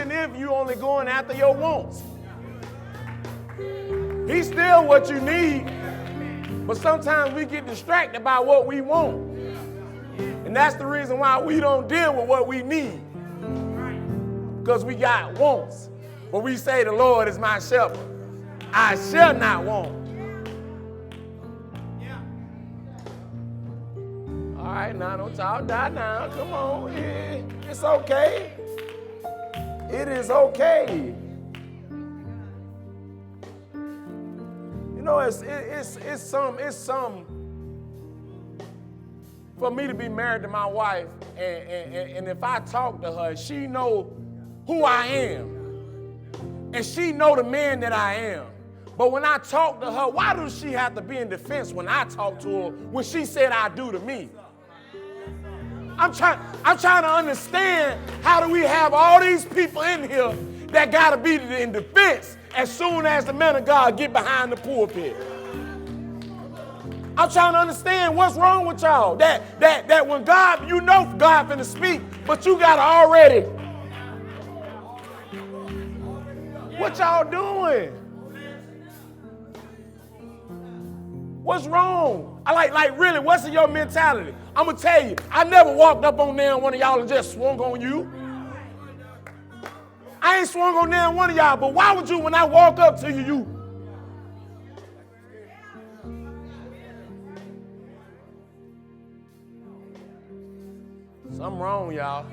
even if you only going after your wants. He's still what you need, but sometimes we get distracted by what we want. And that's the reason why we don't deal with what we need, because we got wants. But we say the Lord is my shepherd. I shall not want. All right, now don't y'all die now. Come on. It's okay. It is okay. You know, it's some for me to be married to my wife, and if I talk to her, she know who I am. And she know the man that I am. But when I talk to her, why does she have to be in defense when I talk to her when she said I do to me? I'm trying to understand, how do we have all these people in here that got to be in defense as soon as the man of God get behind the pulpit? I'm trying to understand what's wrong with y'all. That when God, you know God finna speak, but you got to already. What y'all doing? What's wrong? Like really, what's in your mentality? I'm going to tell you, I never walked up on there and one of y'all and just swung on you. I ain't swung on there and one of y'all, but why would you, when I walk up to you, something wrong, y'all.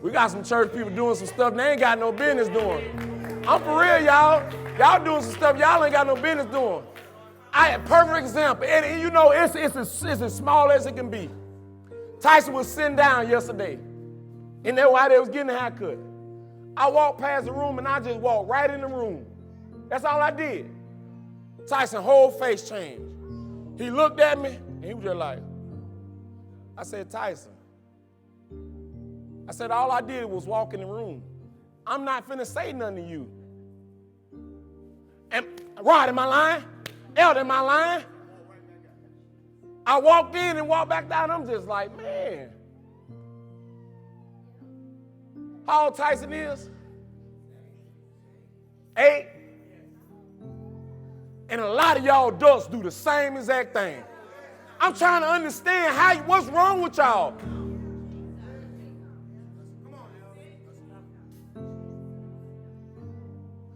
We got some church people doing some stuff they ain't got no business doing. I'm for real, y'all. Y'all doing some stuff y'all ain't got no business doing. Perfect example, and you know it's as small as it can be. Tyson was sitting down yesterday, and that's why they was getting a haircut. I walked past the room, and I just walked right in the room. That's all I did. Tyson's whole face changed. He looked at me, and he was just like, I said, Tyson, I said, all I did was walk in the room. I'm not finna say nothing to you. And Rod, am I lying? Elder, am I lying? I walked in and walked back down. I'm just like, man. How old Tyson is? 8. And a lot of y'all adults do the same exact thing. I'm trying to understand what's wrong with y'all.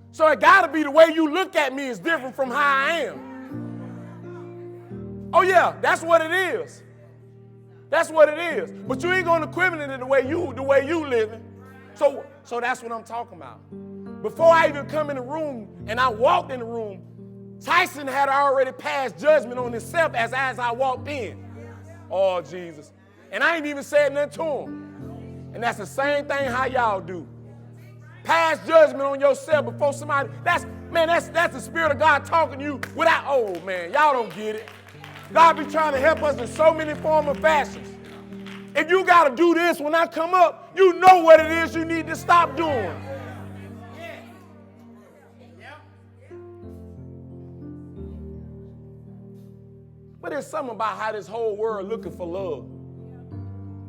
So it got to be the way you look at me is different from how I am. Oh, yeah, that's what it is. That's what it is. But you ain't going to equivalent it the way you living. So that's what I'm talking about. Before I even come in the room and I walked in the room, Tyson had already passed judgment on himself as I walked in. Oh, Jesus. And I ain't even said nothing to him. And that's the same thing how y'all do. Pass judgment on yourself before somebody. That's the Spirit of God talking to you without, oh man, y'all don't get it. God be trying to help us in so many forms and fashions. If you got to do this when I come up, you know what it is you need to stop doing. But there's something about how this whole world looking for love.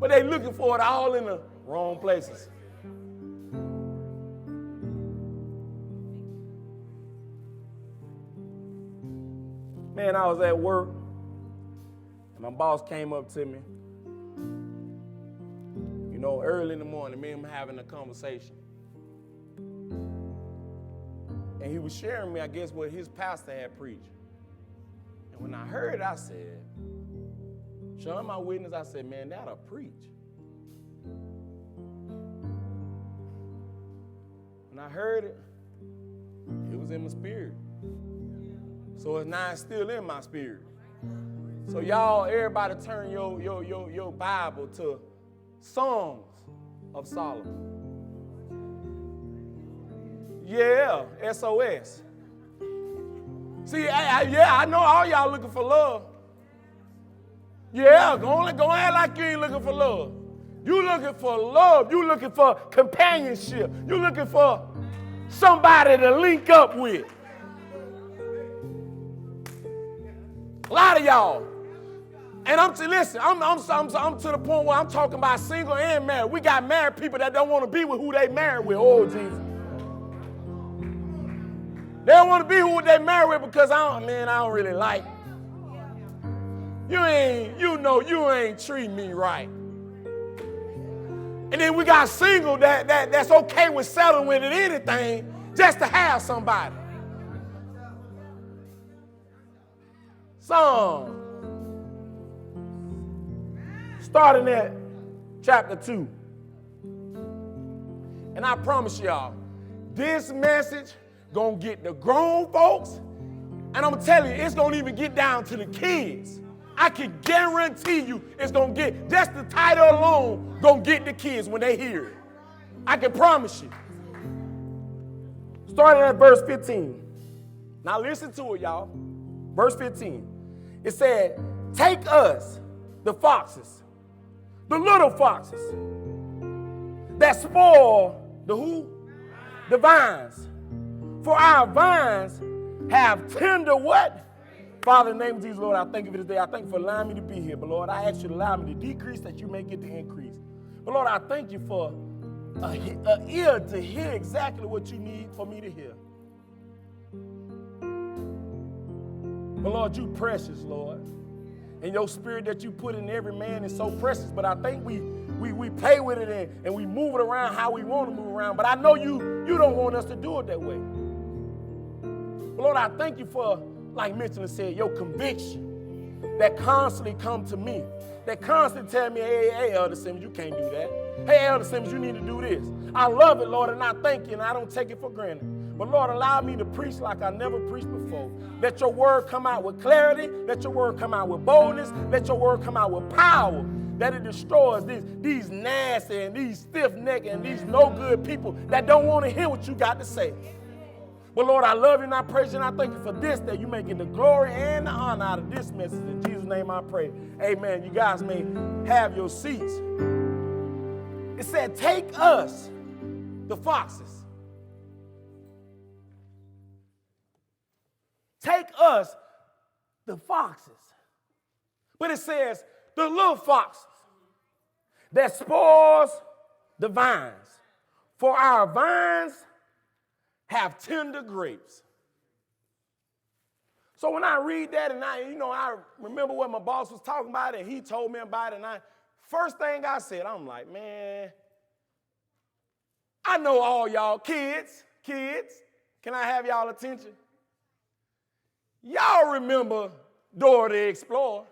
But they looking for it all in the wrong places. Man, I was at work, and my boss came up to me, you know, early in the morning, me and him having a conversation. And he was sharing me, I guess, what his pastor had preached. And when I heard it, I said, showing my witness, I said, man, that'll preach. When I heard it, it was in my spirit. So it's now still in my spirit. So y'all, everybody turn your Bible to Songs of Solomon. Yeah, SOS. See, I know all y'all looking for love. Yeah, go act like you ain't looking for love. You looking for love. You looking for companionship. You looking for somebody to link up with. A lot of y'all. And listen, I'm to the point where I'm talking about single and married. We got married people that don't want to be with who they married with. Oh, Jesus. They don't want to be who they married with because I don't really like you. You ain't treating me right. And then we got single that's okay with settling with anything just to have somebody. Some. Starting at chapter 2. And I promise y'all, this message gonna get the grown folks, and I'm telling you, it's gonna even get down to the kids. I can guarantee you it's gonna get, just the title alone, gonna get the kids when they hear it. I can promise you. Starting at verse 15. Now listen to it, y'all. Verse 15. It said, take us, the foxes, the little foxes, that spoil the who? The vines. For our vines have tender what? Father, in the name of Jesus, Lord, I thank you for this day. I thank you for allowing me to be here. But Lord, I ask you to allow me to decrease that you may get the increase. But Lord, I thank you for an ear to hear exactly what you need for me to hear. But Lord, you precious, Lord. And your spirit that you put in every man is so precious. But I think we play with it and we move it around how we want to move around. But I know you don't want us to do it that way. But Lord, I thank you for, like Mitchell said, your conviction that constantly come to me. That constantly tell me, hey, Elder Simmons, you can't do that. Hey, Elder Simmons, you need to do this. I love it, Lord, and I thank you, and I don't take it for granted. But Lord, allow me to preach like I never preached before. Let your word come out with clarity. Let your word come out with boldness. Let your word come out with power. That it destroys these nasty and these stiff-necked and these no-good people that don't want to hear what you got to say. But Lord, I love you and I praise you and I thank you for this, that you may get the glory and the honor out of this message. In Jesus' name I pray. Amen. You guys may have your seats. It said, take us, the foxes. Take us, the foxes. But it says, the little foxes that spoils the vines. For our vines have tender grapes. So when I read that and I remember what my boss was talking about and he told me about it, and first thing I said, I'm like, man, I know all y'all kids, can I have y'all attention? Y'all remember Dora the Explorer,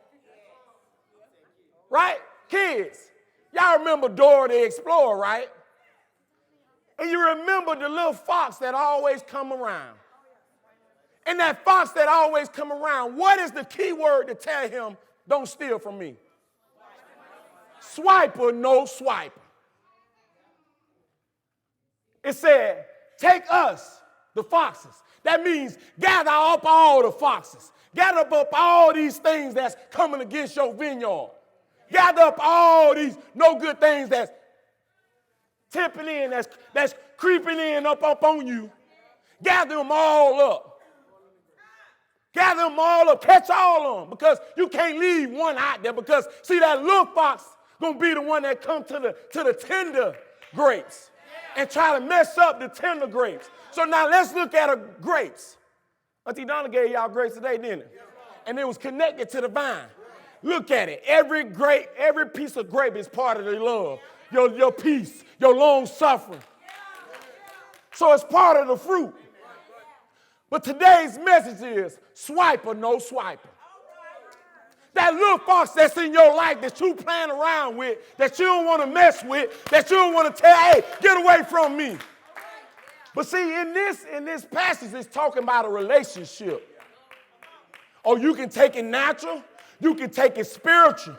right? Kids, y'all remember Dora the Explorer, right? And you remember the little fox that always come around. And that fox that always come around, what is the key word to tell him, don't steal from me? Swiper, no swiper. It said, take us, the foxes. That means gather up all the foxes. Gather up all these things that's coming against your vineyard. Gather up all these no good things that's tipping in, that's creeping in up on you. Gather them all up. Gather them all up. Catch all of them because you can't leave one out there because, see, that little fox going to be the one that come to the tender grapes and try to mess up the tender grapes. So now let's look at grapes. Auntie Donna gave y'all grapes today, didn't it? And it was connected to the vine. Look at it. Every piece of grape is part of the love. Your peace, your long suffering. So it's part of the fruit. But today's message is swiper, no swiper. That little fox that's in your life that you playing around with, that you don't want to mess with, that you don't want to tell, hey, get away from me. But see, in this passage, it's talking about a relationship. Oh, you can take it natural. You can take it spiritual.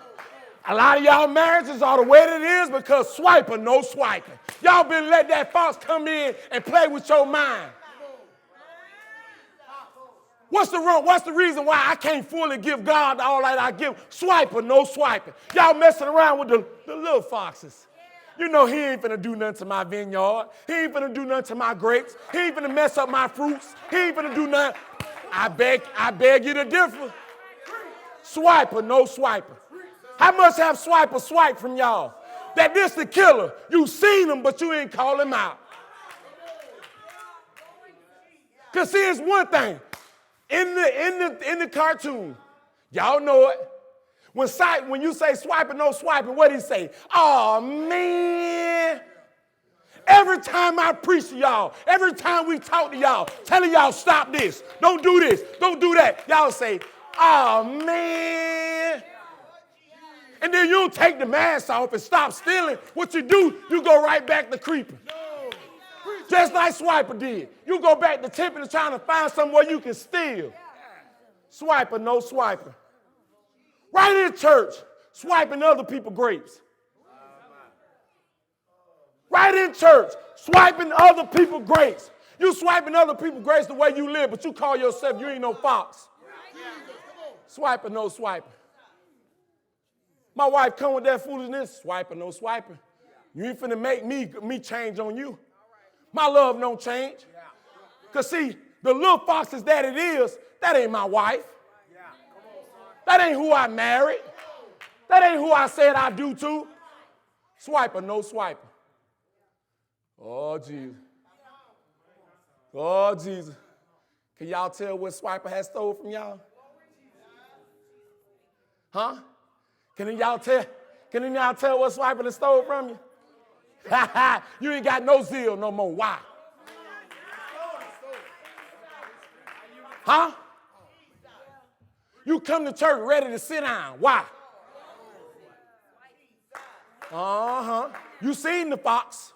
A lot of y'all marriages are the way that it is because swiper, no swiping. Y'all been let that fox come in and play with your mind. What's the reason why I can't fully give God all that I give? Swiper, no swiping. Y'all messing around with the little foxes. You know he ain't finna do nothing to my vineyard. He ain't finna do nothing to my grapes. He ain't finna mess up my fruits. He ain't finna do nothing. I beg you to differ. Swiper, no swiper. How much have swiper swiped from y'all? That this the killer. You seen him, but you ain't call him out. Because see, it's one thing. In the cartoon, y'all know it. When you say swiping, no swiping, what did he say? Oh, man. Every time I preach to y'all, every time we talk to y'all, telling y'all stop this, don't do that, y'all say, oh, man. And then you don't take the mask off and stop stealing. What you do, you go right back to creeping. Just like Swiper did. You go back to tipping and trying to find somewhere you can steal. Swiper, no swiper. Right in church, swiping other people's grapes. Right in church, swiping other people's grapes. You swiping other people's grapes the way you live, but you call yourself, you ain't no fox. Swiper, no swiper. My wife come with that foolishness, swiper, no swiper. You ain't finna make me change on you. My love don't change. Because see, the little foxes that it is, that ain't my wife. That ain't who I married. That ain't who I said I do to. Swiper, no swiper. Oh, Jesus. Oh, Jesus. Can y'all tell what Swiper has stole from y'all? Huh? Can y'all tell what Swiper has stole from you? You ain't got no zeal no more. Why? Huh? You come to church ready to sit down. Why? Uh-huh. You seen the fox.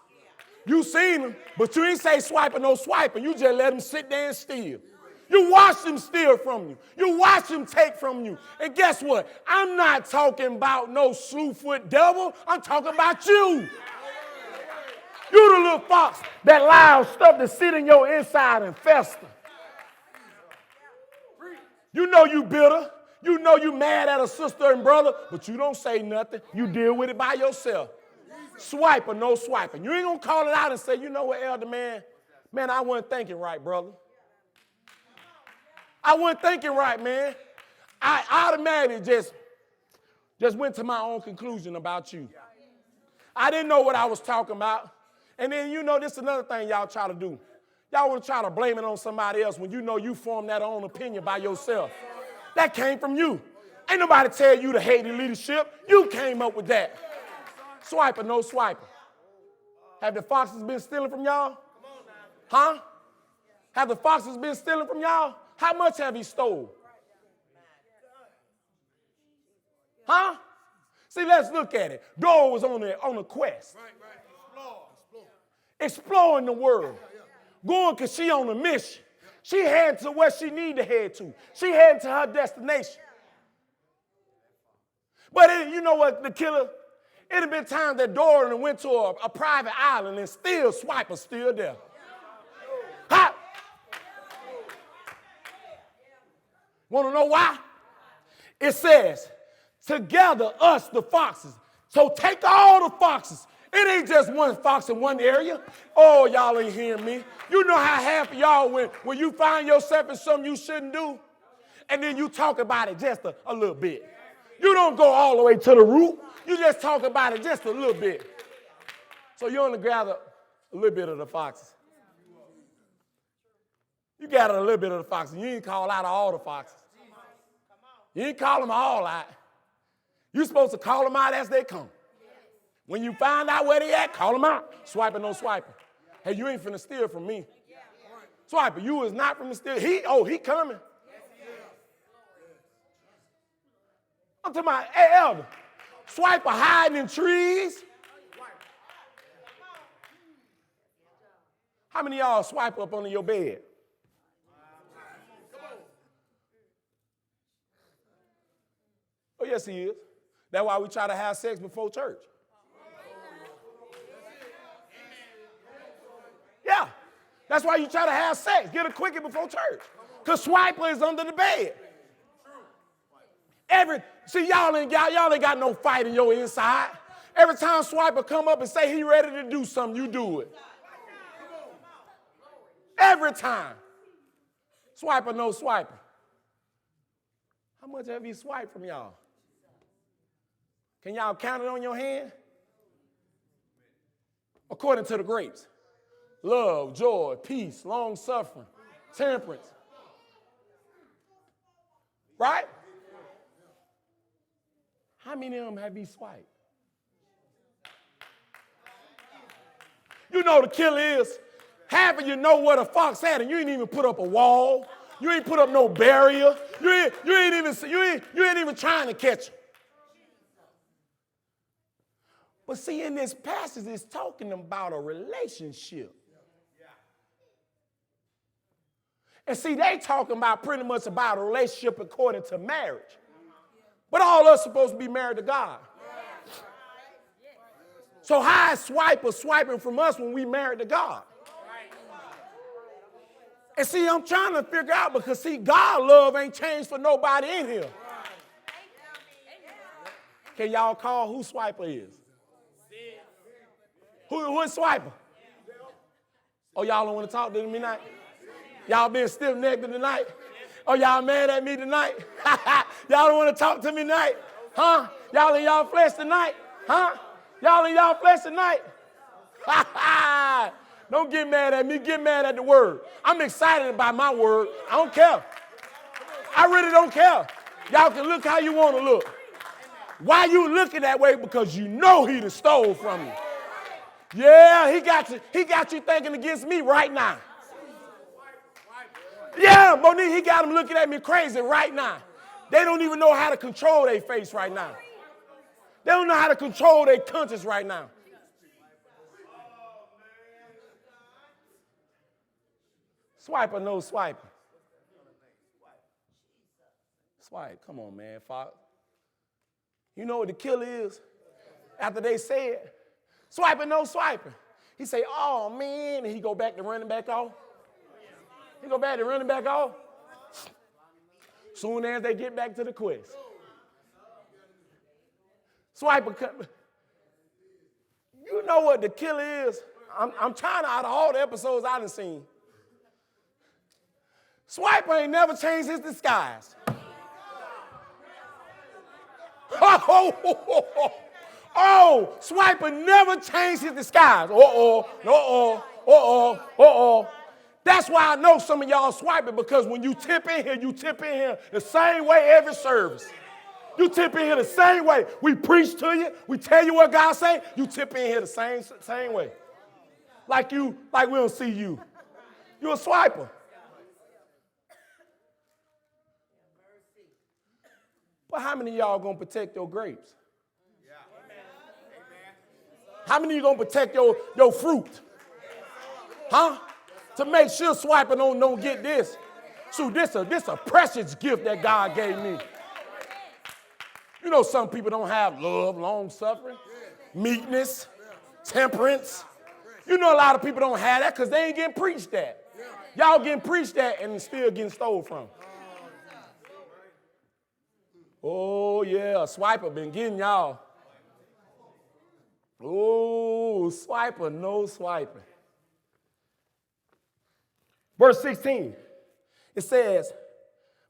You seen him, but you ain't say swiper, no swiper. You just let him sit there and steal. You watch him steal from you. You watch him take from you. And guess what? I'm not talking about no slewfoot devil. I'm talking about you. You the little fox that allows stuff to sit in your inside and fester. You know you bitter. You know you mad at a sister and brother, but you don't say nothing. You deal with it by yourself. Swiper, no swiping. You ain't going to call it out and say, you know what, elder man? Man, I wasn't thinking right, brother. I wasn't thinking right, man. I automatically just went to my own conclusion about you. I didn't know what I was talking about. And then, you know, this is another thing y'all try to do. Y'all want to try to blame it on somebody else when you know you formed that own opinion by yourself. That came from you. Ain't nobody tell you to hate the leadership. You came up with that. Swiper, no swiper. Have the foxes been stealing from y'all? Huh? Have the foxes been stealing from y'all? How much have he stole? Huh? See, let's look at it. Dora was on a quest. Exploring the world. Going because she on a mission. She headed to where she need to head to. She headed to her destination. But you know what, the killer? It had been times that Dora went to a private island and still Swiper still there. Ha! Want to know why? It says, together us the foxes. So take all the foxes. It ain't just one fox in one area. Oh, y'all ain't hearing me. You know how half of y'all, when you find yourself in something you shouldn't do, and then you talk about it just a little bit. You don't go all the way to the root. You just talk about it just a little bit. So you only gather a little bit of the foxes. You gather a little bit of the foxes. You ain't call out all the foxes. You ain't call them all out. You're supposed to call them out as they come. When you find out where they at, call them out. Swiper, no swiper. Hey, you ain't finna steal from me. Swiper, you is not finna steal. He coming. I'm talking about, hey, elder, Swiper hiding in trees. How many of y'all swipe up under your bed? Oh, yes, he is. That's why we try to have sex before church. Yeah, that's why you try to have sex. Get a quickie before church. Because Swiper is under the bed. See, y'all ain't got no fight in your inside. Every time Swiper come up and say he ready to do something, you do it. Every time. Swiper, no swiper. How much have you swiped from y'all? Can y'all count it on your hand? According to the grapes. Love, joy, peace, long suffering, temperance. Right? How many of them have he swiped? You know the killer is, half of you know where the fox at, and you ain't even put up a wall. You ain't put up no barrier. You ain't even trying to catch him. But see, in this passage, it's talking about a relationship. And see, they talking about pretty much about a relationship according to marriage. But all of us supposed to be married to God. So how is swiper swiping from us when we married to God? And see, I'm trying to figure out because, see, God love ain't changed for nobody in here. Can y'all call who swiper is? Who is swiper? Oh, y'all don't want to talk to me tonight? Y'all been stiff-necked tonight? Oh, y'all mad at me tonight? Y'all don't want to talk to me tonight? Huh? Y'all in y'all flesh tonight? Huh? Y'all in y'all flesh tonight? Don't get mad at me. Get mad at the word. I'm excited about my word. I don't care. I really don't care. Y'all can look how you want to look. Why you looking that way? Because you know he done stole from you. Yeah, he got you thinking against me right now. Yeah, Monique, he got them looking at me crazy right now. They don't even know how to control their face right now. They don't know how to control their conscience right now. Swiper, no swiper. Swipe, come on, man, Fox. You know what the killer is? After they say it, swiping, no swiping. He say, oh, man, and he go back to running back off. He go back to running back off. Soon as they get back to the quest. Swiper, you know what the killer is? I'm trying to, out of all the episodes I done seen, Swiper ain't never changed his disguise. Oh, Swiper never changed his disguise. That's why I know some of y'all swiping, because when you tip in here the same way every service. You tip in here the same way. We preach to you. We tell you what God say. You tip in here the same way. Like we don't see you. You a swiper. But how many of y'all going to protect your grapes? How many of you going to protect your fruit? Huh? To make sure swiper don't get this. So this a precious gift that God gave me. You know some people don't have love, long suffering, meekness, temperance. You know a lot of people don't have that because they ain't getting preached that. Y'all getting preached that and still getting stole from. Oh, yeah, swiper been getting y'all. Oh, swiper, no swiping. Verse 16, it says,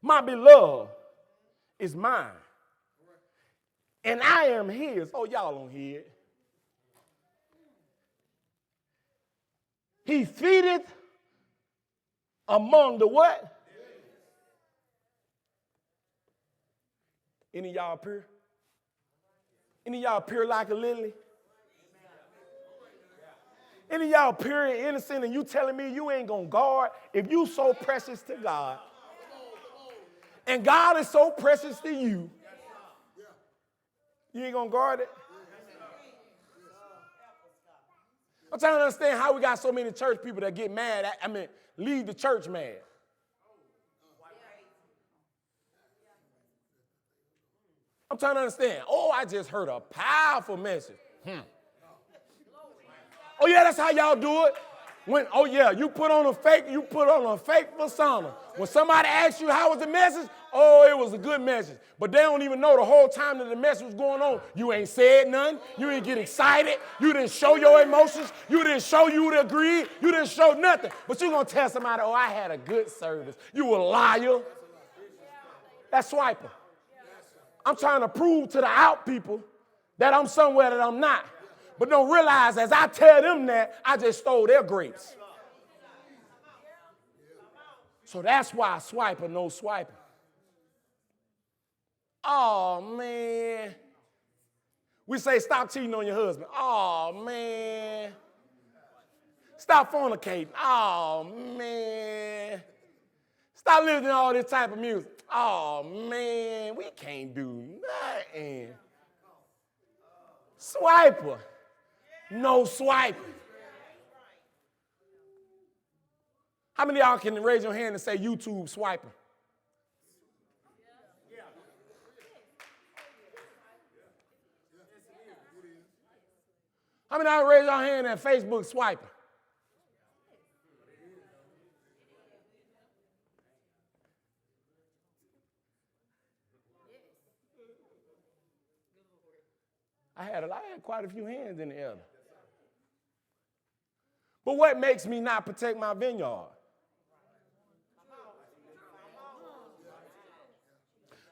my beloved is mine, and I am his. Oh, y'all don't hear it. He feedeth among the what? Any of y'all pure? Any of y'all pure like a lily? Any of y'all pure and innocent, and you telling me you ain't going to guard? If you so precious to God, and God is so precious to you, you ain't going to guard it? I'm trying to understand how we got so many church people that get mad, leave the church mad. I'm trying to understand. Oh, I just heard a powerful message. Oh, yeah, that's how y'all do it. You put on a fake persona. When somebody asks you how was the message, oh, it was a good message. But they don't even know the whole time that the message was going on. You ain't said nothing. You didn't get excited. You didn't show your emotions. You didn't show you would agree. You didn't show nothing. But you're going to tell somebody, oh, I had a good service. You a liar. That's swiper. I'm trying to prove to the out people that I'm somewhere that I'm not. But don't realize as I tell them that, I just stole their grapes. So that's why swiper, no swiper. Oh, man. We say stop cheating on your husband. Oh, man. Stop fornicating. Oh, man. Stop listening to all this type of music. Oh, man. We can't do nothing. Swiper. No swiping. How many of y'all can raise your hand and say YouTube swiping? How many of y'all raise your hand and Facebook swiping? I had quite a few hands in the air. But what makes me not protect my vineyard?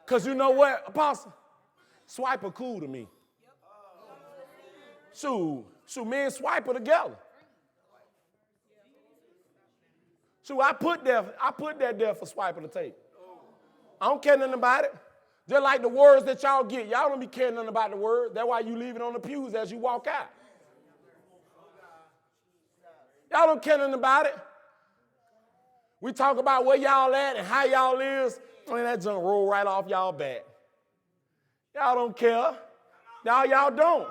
Because you know what, Apostle? Swiper cool to me. Shoot, me and Swiper together. Shoot, I put that there for Swiper to take. I don't care nothing about it. Just like the words that y'all get. Y'all don't be caring nothing about the word. That's why you leave it on the pews as you walk out. Y'all don't care nothing about it. We talk about where y'all at and how y'all is. I mean, that junk roll right off y'all back. Y'all don't care. Y'all don't.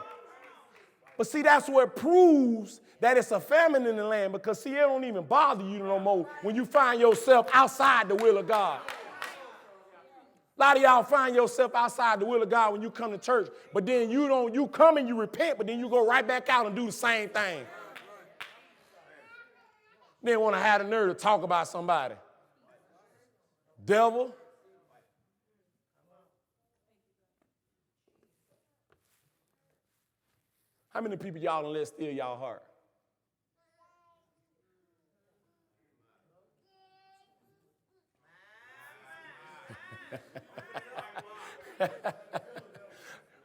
But see, that's what proves that it's a famine in the land, because see, it don't even bother you no more when you find yourself outside the will of God. A lot of y'all find yourself outside the will of God when you come to church, but then you come and you repent, but then you go right back out and do the same thing. Then want to have the nerve to talk about somebody. Devil. How many people y'all done let steal y'all heart?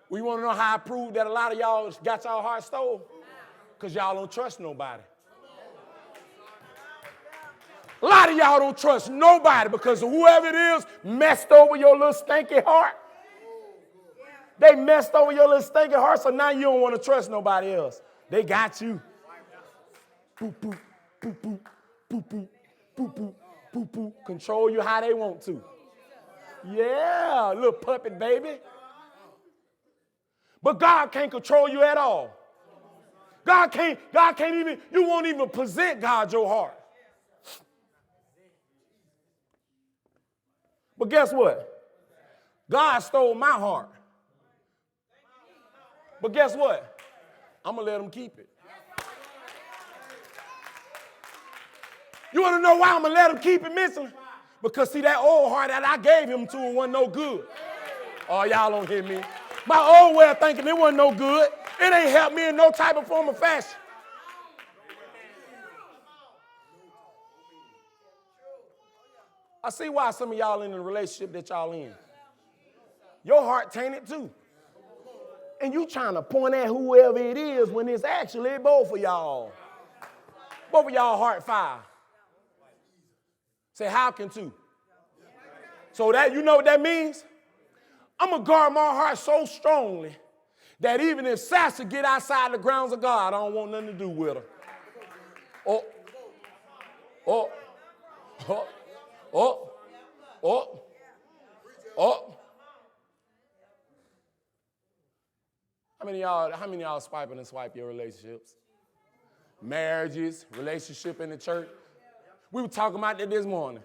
We want to know how I prove that a lot of y'all got y'all heart stole? Because y'all don't trust nobody. A lot of y'all don't trust nobody because whoever it is messed over your little stinky heart. They messed over your little stinky heart, so now you don't want to trust nobody else. They got you. Boop, boop, boop, boop, boop, boop, boop, boop, boop, boop. Control you how they want to. Yeah, little puppet baby. But God can't control you at all. God can't even, you won't even present God your heart. But guess what? God stole my heart. But guess what? I'm going to let him keep it. You want to know why I'm going to let him keep it, Missing? Because see, that old heart that I gave him to wasn't no good. Oh, y'all don't hear me. My old way of thinking, it wasn't no good. It ain't helped me in no type of form or fashion. I see why some of y'all in the relationship that y'all in. Your heart tainted too. And you trying to point at whoever it is when it's actually both of y'all. Both of y'all heart fire. Say, how can two? So that, you know what that means? I'm going to guard my heart so strongly that even if Sasha get outside the grounds of God, I don't want nothing to do with her. Oh. How many of y'all swiping and swipe your relationships? Marriages, relationship in the church. We were talking about that this morning.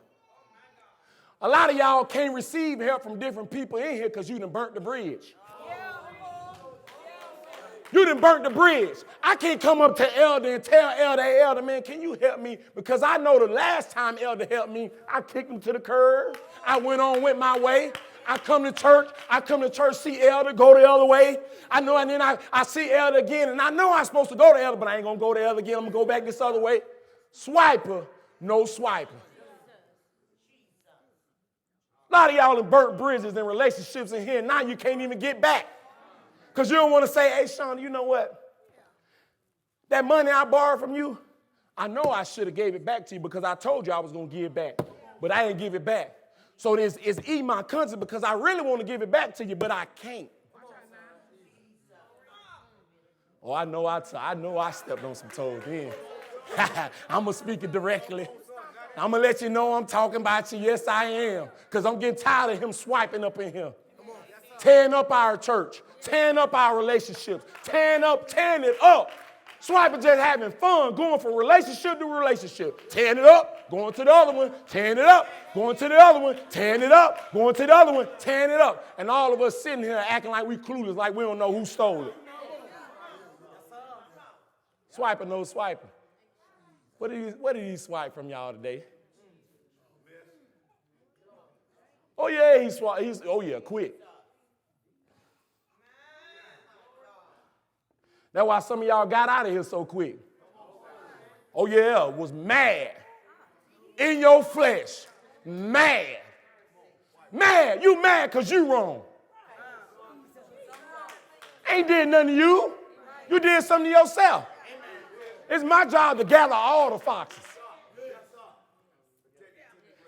A lot of y'all can't receive help from different people in here because you done burnt the bridge. You done burnt the bridge. I can't come up to Elder and tell Elder, hey, Elder, man, can you help me? Because I know the last time Elder helped me, I kicked him to the curb. I went my way. I come to church, see Elder, go the other way. I know, and then I see Elder again, and I know I'm supposed to go to Elder, but I ain't going to go to Elder again. I'm going to go back this other way. Swiper, no swiper. A lot of y'all have burnt bridges and relationships in here, and now you can't even get back. Because you don't want to say, hey, Sean, you know what? That money I borrowed from you, I know I should have gave it back to you because I told you I was going to give it back. But I didn't give it back. So it's eating my conscience because I really want to give it back to you, but I can't. Oh, I know I stepped on some toes then. I'm going to speak it directly. I'm going to let you know I'm talking about you. Yes, I am. Because I'm getting tired of him swiping up in here. Tearing up our church. Tearing up our relationships. Tearing it up. Swiping just having fun, going from relationship to relationship. Tearing it up, going to the other one. Tearing it up, going to the other one. Tearing it up, going to the other one. Tearing it up. And all of us sitting here acting like we clueless, like we don't know who stole it. Swiping, no swiping. What did he swipe from y'all today? Oh, yeah, he swiped. Oh, yeah, quick. That's why some of y'all got out of here so quick. Oh, yeah, was mad. In your flesh. Mad. Mad. You mad because you wrong. Ain't did nothing to you. You did something to yourself. It's my job to gather all the foxes.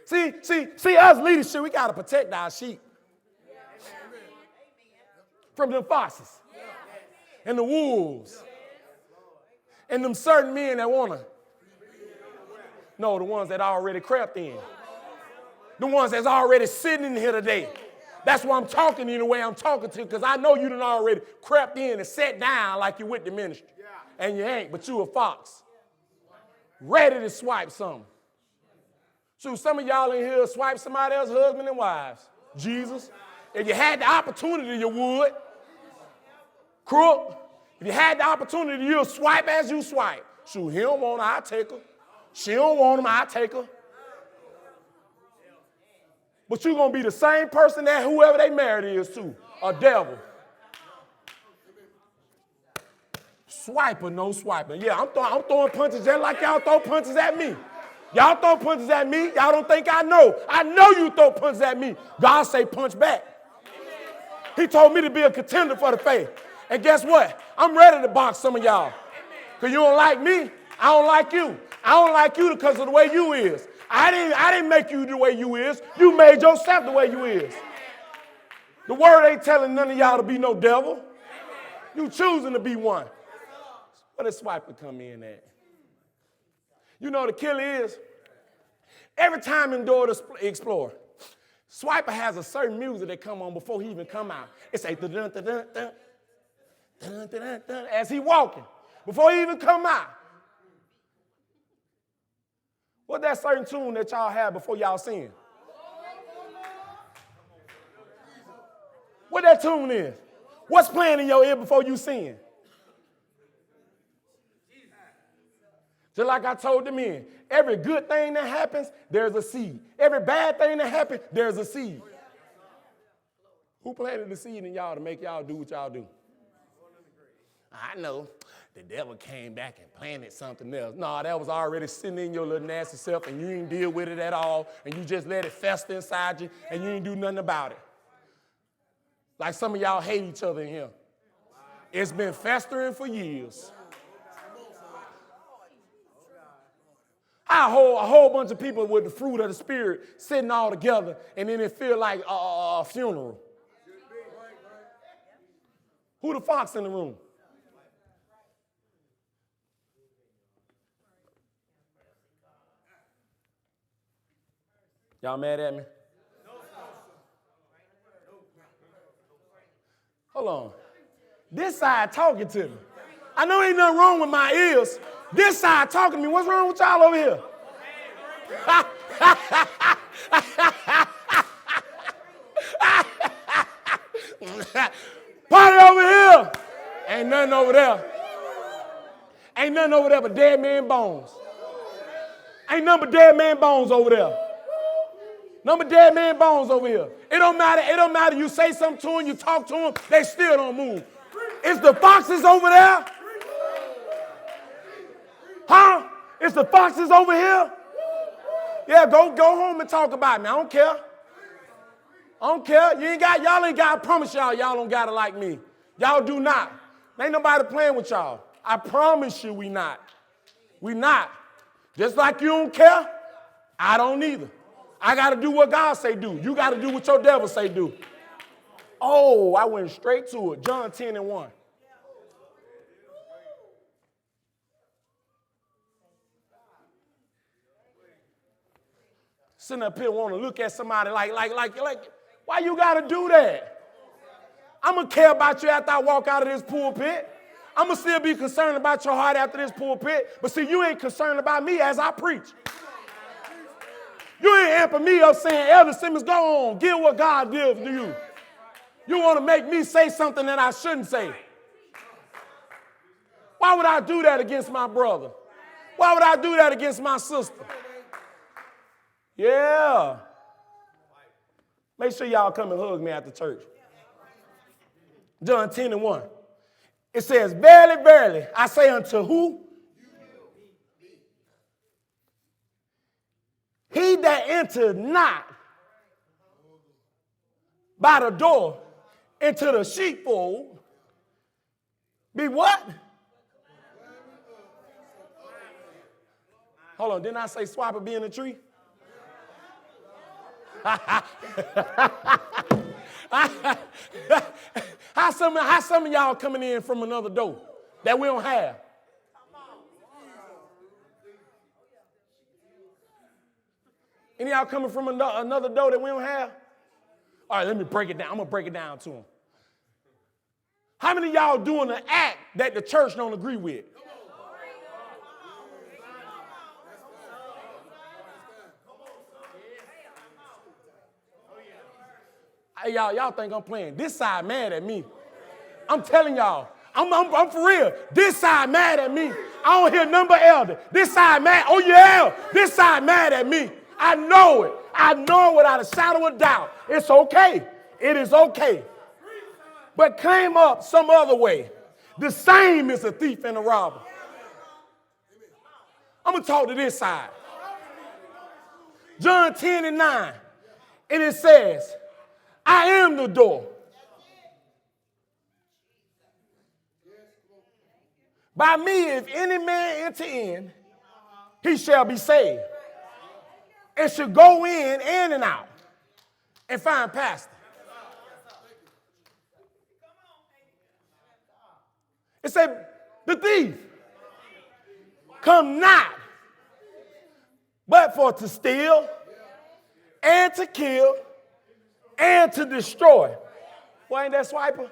See, us leadership, we got to protect our sheep from them foxes and the wolves and them certain men that want to. No, the ones that already crept in. The ones that's already sitting in here today. That's why I'm talking to you the way I'm talking to you, because I know you done already crept in and sat down like you with the ministry. And you ain't, but you a fox. Ready to swipe something. So some of y'all in here swipe somebody else's husband and wives. Jesus. If you had the opportunity, you would. Crook. If you had the opportunity, you'll swipe as you swipe. Shoot, he don't want her, I'll take her. She don't want him, I'll take her. But you're going to be the same person that whoever they married is to. A devil. Swiper, no swiper. Yeah, I'm throwing punches just like y'all throw punches at me. Y'all throw punches at me. Y'all don't think I know. I know you throw punches at me. God say punch back. He told me to be a contender for the faith. And guess what? I'm ready to box some of y'all. Because you don't like me. I don't like you. I don't like you because of the way you is. I didn't make you the way you is. You made yourself the way you is. The word ain't telling none of y'all to be no devil. You choosing to be one. Where the swiper come in at? You know the killer is, every time in Door to Explore, Swiper has a certain music that come on before he even come out. It's a dun dun dun dun dun dun dun as he walking, before he even come out. What's that certain tune that y'all have before y'all sing? What that tune is? What's playing in your ear before you sing? Just like I told the men, every good thing that happens, there's a seed. Every bad thing that happens, there's a seed. Who planted the seed in y'all to make y'all do what y'all do? I know. The devil came back and planted something else. No, that was already sitting in your little nasty self, and you didn't deal with it at all, and you just let it fester inside you, and you didn't do nothing about it. Like some of y'all hate each other in here. It's been festering for years. A whole bunch of people with the fruit of the Spirit sitting all together, and then it feel like a funeral. Who the fox in the room? Y'all mad at me? Hold on. This side talking to me. I know ain't nothing wrong with my ears. This side talking to me. What's wrong with y'all over here? Party over here. Ain't nothing over there. Ain't nothing over there but dead man bones. Ain't nothing but dead man bones over there. Nothing but dead man bones over here. It don't matter. You say something to them, you talk to them, they still don't move. It's the foxes over there. Huh? It's the foxes over here. Yeah, go home and talk about me. I don't care. Y'all ain't got, I promise y'all don't got it like me. Y'all do not. Ain't nobody playing with y'all. I promise you we not. We not. Just like you don't care, I don't either. I got to do what God say do. You got to do what your devil say do. Oh, I went straight to it. John 10:1. Sitting up here want to look at somebody like, why you got to do that? I'm going to care about you after I walk out of this pulpit. I'm going to still be concerned about your heart after this pulpit. But see, you ain't concerned about me as I preach. You ain't amping me up saying, Elder Simmons, go on, give what God gives to you. You want to make me say something that I shouldn't say. Why would I do that against my brother? Why would I do that against my sister? Yeah. Make sure y'all come and hug me after church. John 10:1. It says, verily, verily, I say unto who? He that entered not by the door into the sheepfold, be what? Hold on, didn't I say Swiper be in the tree? How some of y'all coming in from another door that we don't have? Any of y'all coming from another door that we don't have? All right, let me break it down. I'm going to break it down to them. How many of y'all doing an act that the church don't agree with? Hey, y'all think I'm playing. This side mad at me. I'm telling y'all. I'm for real. This side mad at me. I don't hear number elder. This side mad. Oh, yeah. This side mad at me. I know it. I know it without a shadow of doubt. It's okay. It is okay. But came up some other way. The same is a thief and a robber. I'm going to talk to this side. John 10:9. And it says, I am the door. By me, if any man enter in, he shall be saved. And should go in and out and find pasture. It said, the thief come not, but for to steal and to kill and to destroy. Well, ain't that Swiper?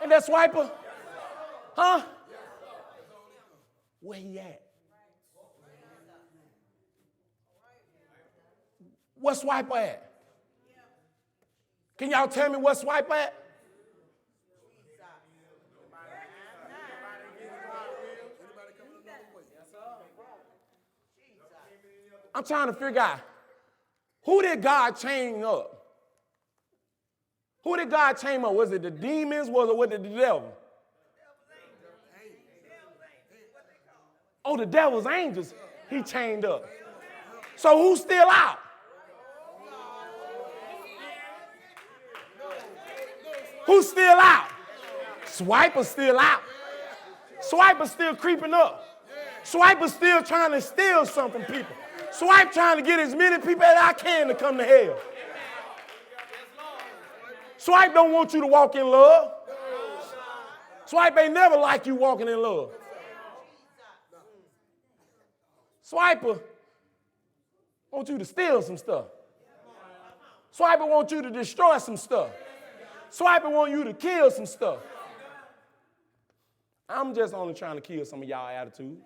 Ain't that Swiper? Huh? Where he at? What's Swiper at? Can y'all tell me what's Swiper at? I'm trying to figure out, who did God chain up? Who did God chain up? Was it the demons? Was it the devil? Oh, the devil's angels he chained up. So who's still out? Who's still out? Swiper's still out. Swiper's still creeping up. Swiper's still trying to steal something from people. Swipe trying to get as many people as I can to come to hell. Swipe don't want you to walk in love. Swipe ain't never like you walking in love. Swiper wants you to steal some stuff. Swiper wants you to destroy some stuff. Swiper wants you to kill some stuff. I'm just only trying to kill some of y'all attitude.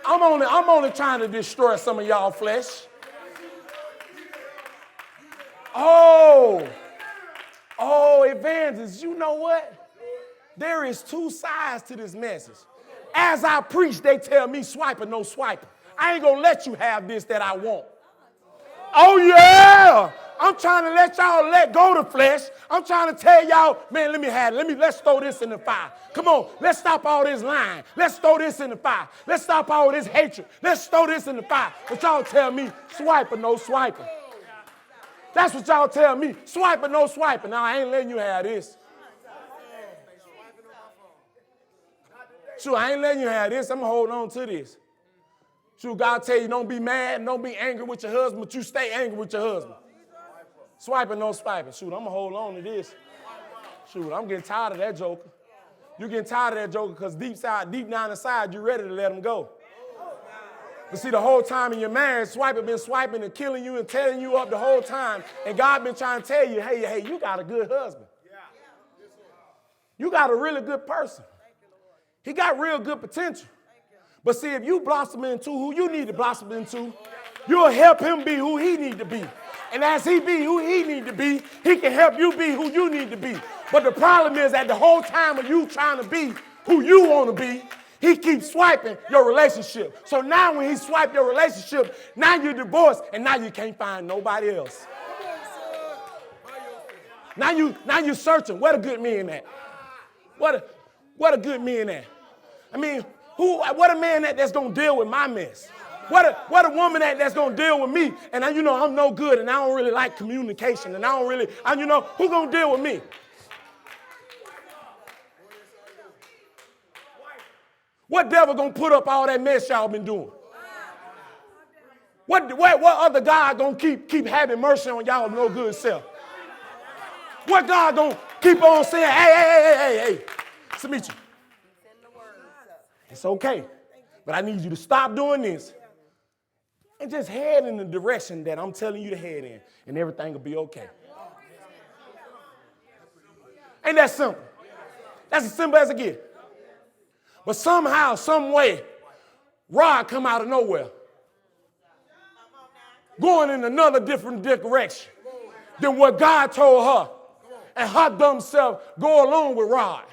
I'm only trying to destroy some of y'all flesh. Oh, evangelist, you know what? There is two sides to this message. As I preach, they tell me swiper, no swiper. I ain't going to let you have this that I want. Oh, yeah. I'm trying to let y'all let go of the flesh. I'm trying to tell y'all, man, let me have it. Let's throw this in the fire. Come on, let's stop all this lying. Let's throw this in the fire. Let's stop all this hatred. Let's throw this in the fire. But y'all tell me, swiper, no swiper. That's what y'all tell me. Swipe or no swiping. Now, I ain't letting you have this. Sure, I ain't letting you have this. I'm going to hold on to this. Sure, God tell you don't be mad and don't be angry with your husband, but you stay angry with your husband. Swiping, no swiping. Shoot, I'm going to hold on to this. Shoot, I'm getting tired of that joker. You're getting tired of that joker because deep down inside, you're ready to let him go. But see, the whole time in your marriage, swiping been swiping and killing you and tearing you up the whole time. And God been trying to tell you, hey, you got a good husband. You got a really good person. He got real good potential. But see, if you blossom into who you need to blossom into, you'll help him be who he need to be. And as he be who he need to be, he can help you be who you need to be. But the problem is that the whole time of you trying to be who you want to be, he keeps swiping your relationship. So now when he swipes your relationship, now you're divorced and now you can't find nobody else. Now you're searching. What a good man at? What a good man at? I mean, what a man that's going to deal with my mess? What a woman that's going to deal with me? And I'm no good and I don't really like communication and I don't really, who going to deal with me? What devil going to put up all that mess y'all been doing? What other God going to keep having mercy on y'all no good self? What God going to keep on saying, hey, Samicha, it's okay, but I need you to stop doing this and just head in the direction that I'm telling you to head in, and everything will be okay. Ain't that simple? That's as simple as it gets. But somehow, some way, Rod come out of nowhere, going in another different direction than what God told her, and her dumb self go along with Rod.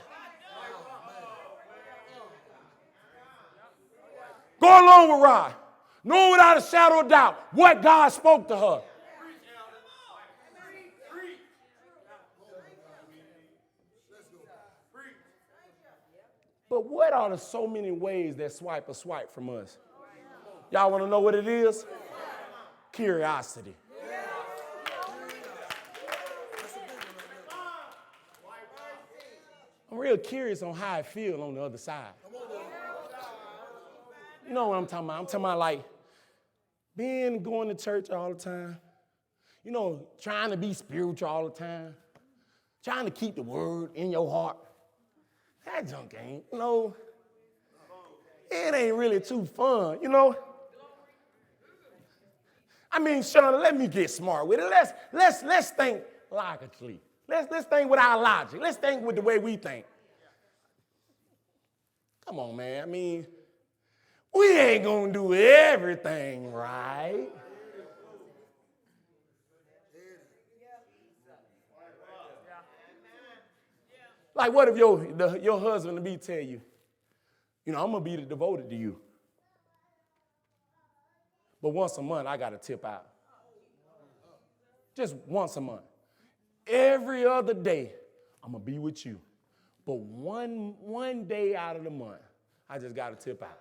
Go along with Rod, knowing without a shadow of doubt what God spoke to her. But what are the so many ways that swipe a swipe from us? Y'all want to know what it is? Curiosity. I'm real curious on how I feel on the other side. You know what I'm talking about? I'm talking about like going to church all the time. Trying to be spiritual all the time. Trying to keep the word in your heart. That junk ain't, it ain't really too fun, I mean, Sean, let me get smart with it. Let's think logically. Let's think with our logic. Let's think with the way we think. Come on, man. I mean, we ain't gonna do everything right. Like, what if your husband to be tell you, I'm gonna be devoted to you, but once a month I gotta tip out. Just once a month. Every other day I'm gonna be with you, but one day out of the month I just gotta tip out.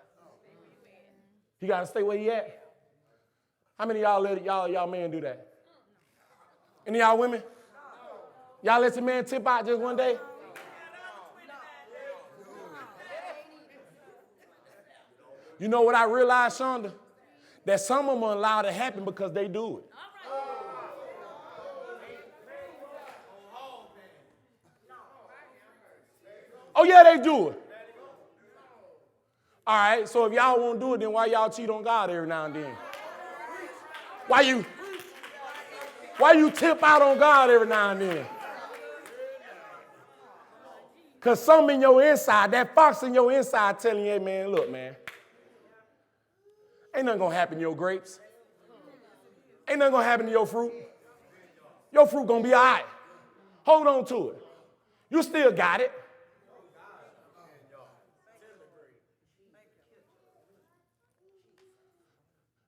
You gotta stay where you at. How many of y'all men do that? Any of y'all women? Y'all let your man tip out just one day? You know what I realized, Shonda? That some of them are allowed to happen because they do it. Oh, yeah, they do it. All right, so if y'all won't do it, then why y'all cheat on God every now and then? Why you tip out on God every now and then? Because some in your inside, that fox in your inside telling you, hey, man, look, man, ain't nothing going to happen to your grapes. Ain't nothing going to happen to your fruit. Your fruit going to be all right. Hold on to it. You still got it.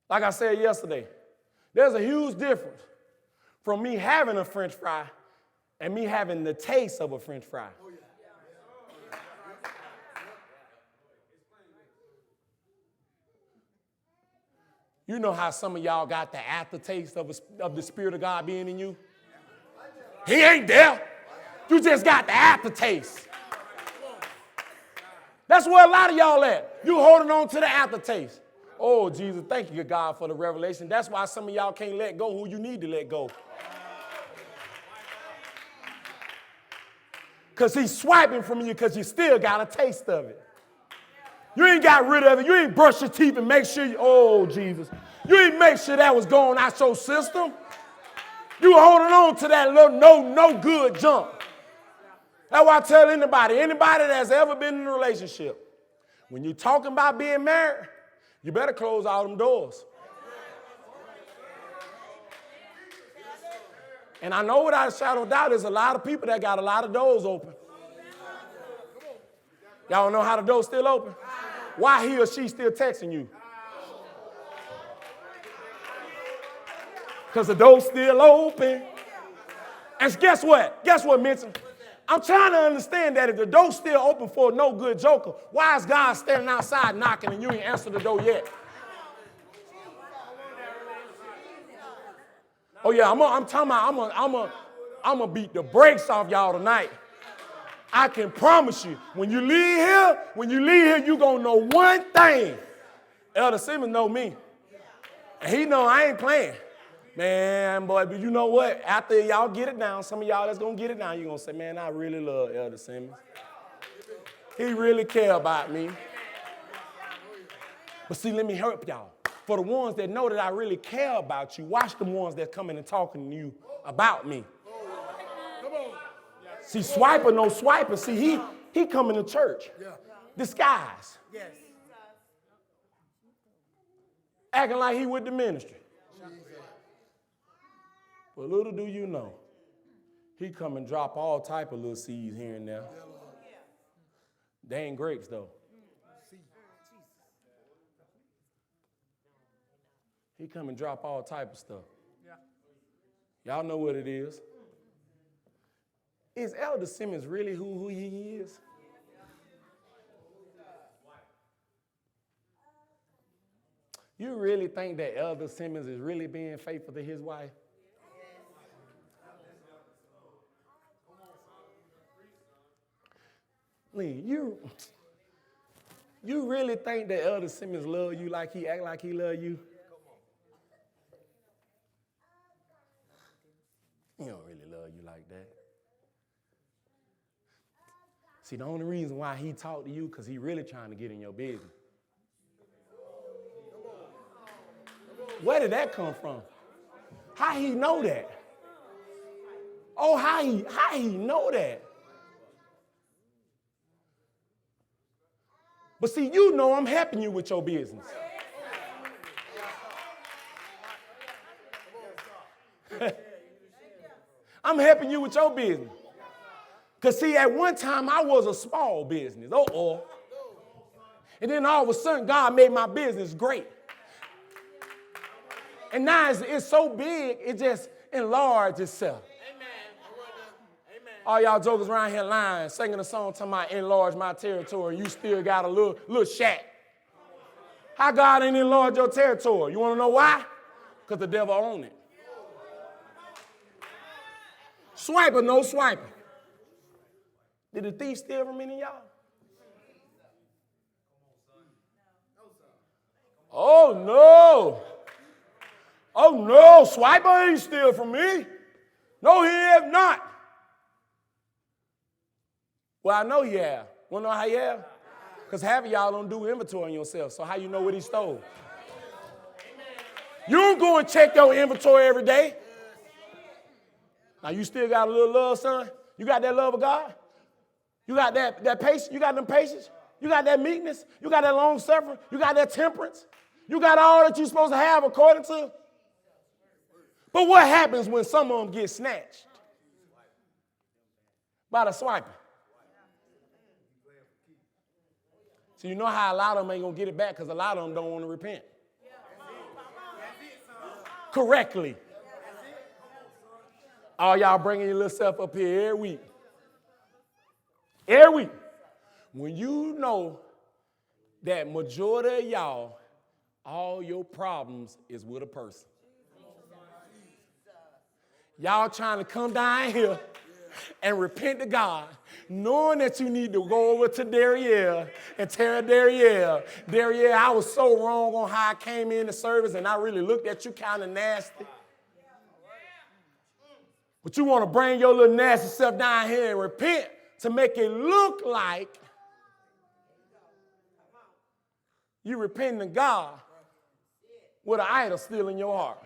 Like I said yesterday, there's a huge difference from me having a French fry and me having the taste of a French fry. You know how some of y'all got the aftertaste of the Spirit of God being in you? He ain't there. You just got the aftertaste. That's where a lot of y'all at. You holding on to the aftertaste. Oh, Jesus, thank you, God, for the revelation. That's why some of y'all can't let go who you need to let go. Because he's swiping from you because you still got a taste of it. You ain't got rid of it. You ain't brush your teeth and make sure, oh, Jesus. You ain't make sure that was going out your system. You holding on to that little no good junk. That's why I tell anybody that's ever been in a relationship, when you're talking about being married, you better close all them doors. And I know without a shadow of doubt, there's a lot of people that got a lot of doors open. Y'all know how the door's still open? Why he or she still texting you? Because the door's still open. And guess what? Guess what, Mitchell? I'm trying to understand that if the door's still open for a no good joker, why is God standing outside knocking and you ain't answered the door yet? Oh yeah, I'm talking about I'm gonna beat the brakes off y'all tonight. I can promise you, when you leave here, you gonna know one thing. Elder Simmons know me. And he know I ain't playing. Man, boy, but you know what? After y'all get it down, some of y'all that's gonna get it down, you're gonna say, man, I really love Elder Simmons. He really care about me. But see, let me help y'all. For the ones that know that I really care about you, watch the ones that coming and talking to you about me. See, swiper, no swiper. See, he coming to church. Disguise. Acting like he with the ministry. But little do you know, he come and drop all type of little seeds here and there. They ain't grapes, though. He come and drop all type of stuff. Y'all know what it is. Is Elder Simmons really who he is? You really think that Elder Simmons is really being faithful to his wife? Lee, you really think that Elder Simmons love you like he act like he love you? He don't really love you like that. See, the only reason why he talked to you because he really trying to get in your business. Where did that come from? How he know that? Oh, how he know that? But see, you know I'm helping you with your business. I'm helping you with your business. Because see, at one time I was a small business. And then all of a sudden God made my business great. And now it's so big, it just enlarged itself. All y'all jokers around here lying, singing a song talking about enlarge my territory, and you still got a little shack. How God ain't enlarge your territory? You want to know why? Because the devil own it. Swiper, no swiper. Did the thief steal from any of y'all? Oh, no. Oh, no, swiper ain't steal from me. No, he have not. Well, I know he have. Want to know how he have? Because half of y'all don't do inventory on yourself. So how you know what he stole? You don't go and check your inventory every day. Now, you still got a little love, son? You got that love of God? You got that patience? You got them patience? You got that meekness? You got that long suffering? You got that temperance? You got all that you're supposed to have according to? But what happens when some of them get snatched? By the swiper. So you know how a lot of them ain't going to get it back because a lot of them don't want to repent. Correctly. All y'all bringing your little self up here every week. Every week. When you know that majority of y'all All your problems is with a person. Y'all trying to come down here and repent to God, knowing that you need to go over to Darielle and tell Darielle, I was so wrong on how I came in the service, and I really looked at you kind of nasty. But you want to bring your little nasty self down here and repent to make it look like you repenting to God with an idol still in your heart.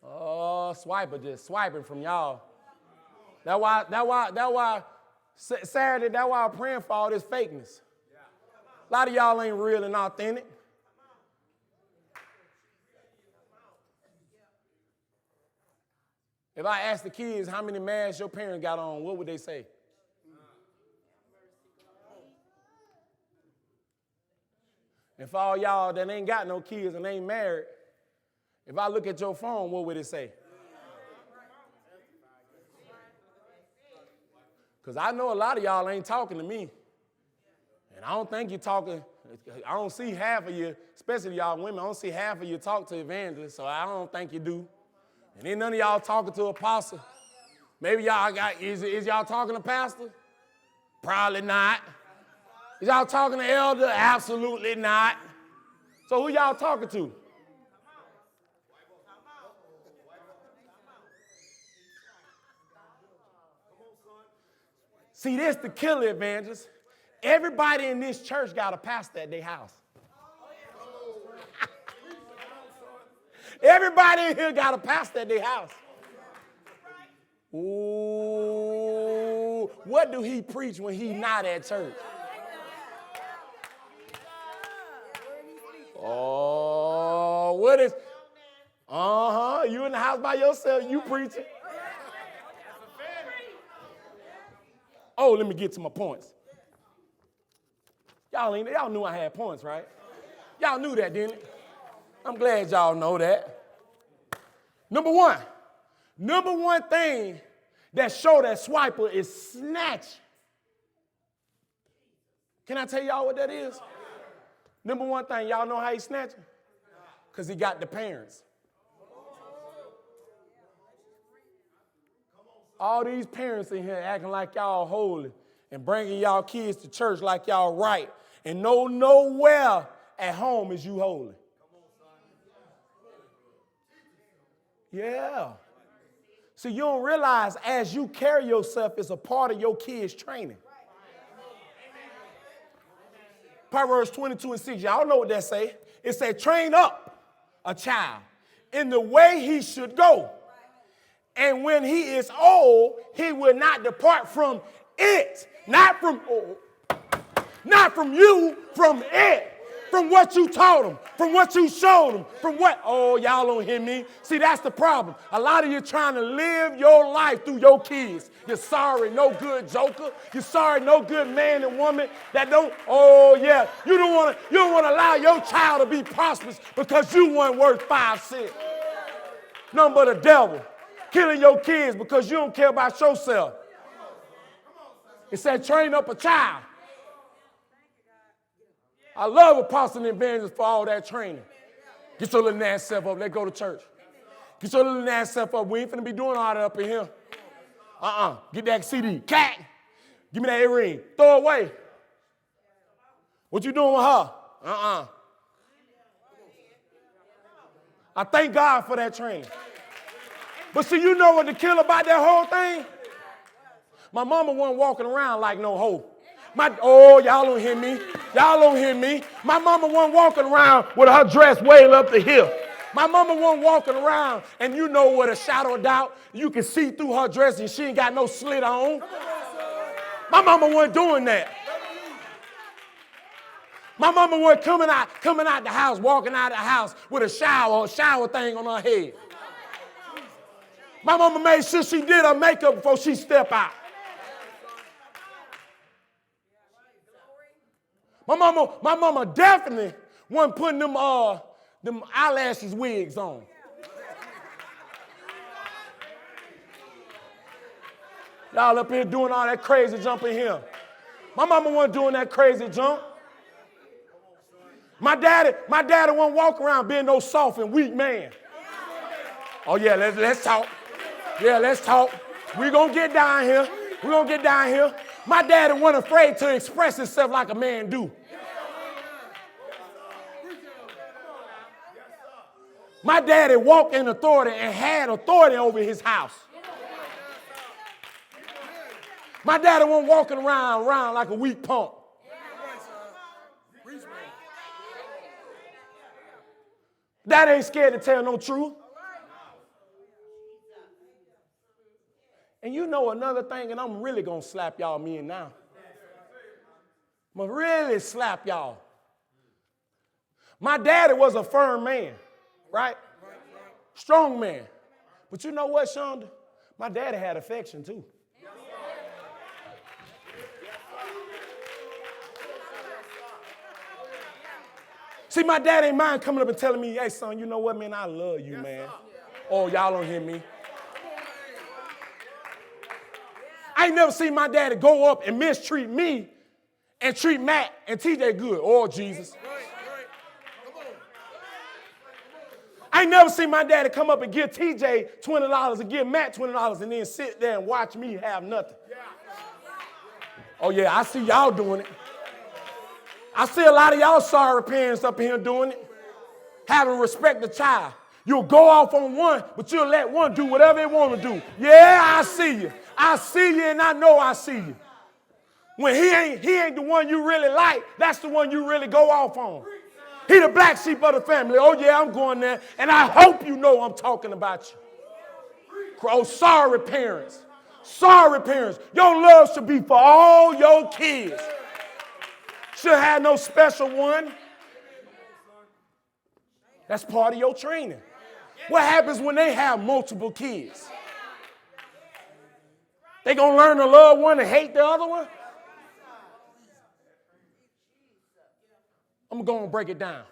Oh, swiper just swiping from y'all. That's why Saturday, that's why I'm praying for all this fakeness. A lot of y'all ain't real and authentic. If I ask the kids how many masks your parents got on, what would they say? And for all y'all that ain't got no kids and ain't married, if I look at your phone, what would it say? Because I know a lot of y'all ain't talking to me. And I don't think you're talking, I don't see half of you, especially y'all women, I don't see half of you talk to evangelists, so I don't think you do. And ain't none of y'all talking to apostle. Maybe y'all got, is y'all talking to pastor? Probably not. Is y'all talking to elder? Absolutely not. So who y'all talking to? See, this the killer evangelist. Everybody in this church got a pastor at their house. Everybody in here got a pastor at their house. Ooh, what do he preach when he not at church? Oh, what is? You in the house by yourself, you preaching. Oh, let me get to my points. Y'all knew I had points, right? Y'all knew that, didn't it? I'm glad y'all know that. Number one thing that show that swiper is snatch. Can I tell y'all what that is? Number one thing, y'all know how he snatching? Because he got the parents. All these parents in here acting like y'all holy and bringing y'all kids to church like y'all right and know nowhere at home is you holy. Yeah. So you don't realize as you carry yourself is a part of your kids' training. Proverbs 22:6, y'all know what that say. It say, train up a child in the way he should go. And when he is old, he will not depart from it. Not from you, from it. From what you taught him, from what you showed him, from what, y'all don't hear me. See, that's the problem. A lot of you trying to live your life through your kids. You're sorry, no good joker. You're sorry, no good man and woman that don't, you don't want to allow your child to be prosperous because you weren't worth 5 cents. Nothing but a devil. Killing your kids because you don't care about yourself. It said train up a child. I love apostle and evangelist for all that training. Get your little nasty self up. Let's go to church. Get your little nasty self up. We ain't finna be doing all that up in here. Get that CD. Cat. Give me that earring. Throw it away. What you doing with her? I thank God for that training. But see, you know what the killer about that whole thing? My mama wasn't walking around like no hoe. Y'all don't hear me. Y'all don't hear me. My mama wasn't walking around with her dress way up the hill. My mama wasn't walking around, and you know with a shadow of doubt, you can see through her dress and she ain't got no slit on. My mama wasn't doing that. My mama wasn't coming out the house, walking out of the house with a shower thing on her head. My mama made sure she did her makeup before she stepped out. My mama definitely wasn't putting them eyelashes wigs on. Y'all up here doing all that crazy jumping here. My mama wasn't doing that crazy junk. My daddy wasn't walking around being no soft and weak man. Oh, yeah, let's talk. Yeah, let's talk. We're going to get down here. We're going to get down here. My daddy wasn't afraid to express himself like a man do. My daddy walked in authority and had authority over his house. My daddy wasn't walking around like a weak punk. Dad ain't scared to tell no truth. And you know another thing, and I'm really going to slap y'all me and now. I'm going to really slap y'all. My daddy was a firm man, right? Strong man. But you know what, Shonda? My daddy had affection too. See, my dad ain't mind coming up and telling me, hey, son, you know what, man, I love you, man. Oh, y'all don't hear me. I ain't never seen my daddy go up and mistreat me and treat Matt and TJ good. Oh, Jesus. I ain't never seen my daddy come up and give TJ $20 and give Matt $20 and then sit there and watch me have nothing. Oh, yeah, I see y'all doing it. I see a lot of y'all sorry parents up here doing it. Having respect the child. You'll go off on one, but you'll let one do whatever they want to do. Yeah, I see you. I see you and I know I see you. When he ain't the one you really like, that's the one you really go off on. He the black sheep of the family. Oh, yeah, I'm going there, and I hope you know I'm talking about you. Oh, sorry parents. Sorry parents. Your love should be for all your kids. Should have no special one. That's part of your training. What happens when they have multiple kids? They gonna learn to love one and hate the other one? I'm gonna break it down.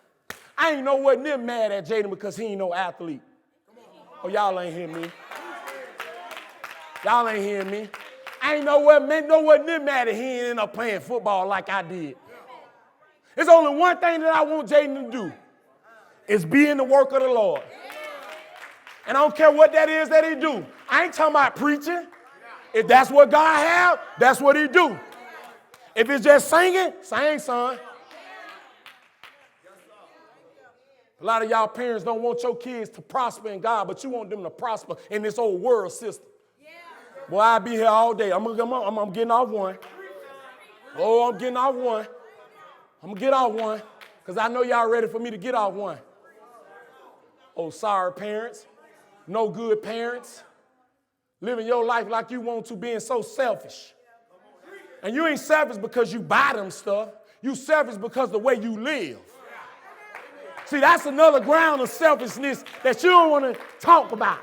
I ain't no what near mad at Jaden because he ain't no athlete. Oh, y'all ain't hear me. Y'all ain't hearing me. I ain't no what near mad at he ain't end up playing football like I did. There's only one thing that I want Jaden to do. Is be in the work of the Lord. And I don't care what that is that he do. I ain't talking about preaching. If that's what God have, that's what he do. If it's just singing, sing, son. A lot of y'all parents don't want your kids to prosper in God, but you want them to prosper in this old world system. Boy, I'll be here all day. I'm getting off one. Oh, I'm getting off one. I'm going to get off one because I know y'all ready for me to get off one. Oh, sorry, parents. No good parents. Living your life like you want to, being so selfish. And you ain't selfish because you buy them stuff. You selfish because the way you live. See, that's another ground of selfishness that you don't want to talk about.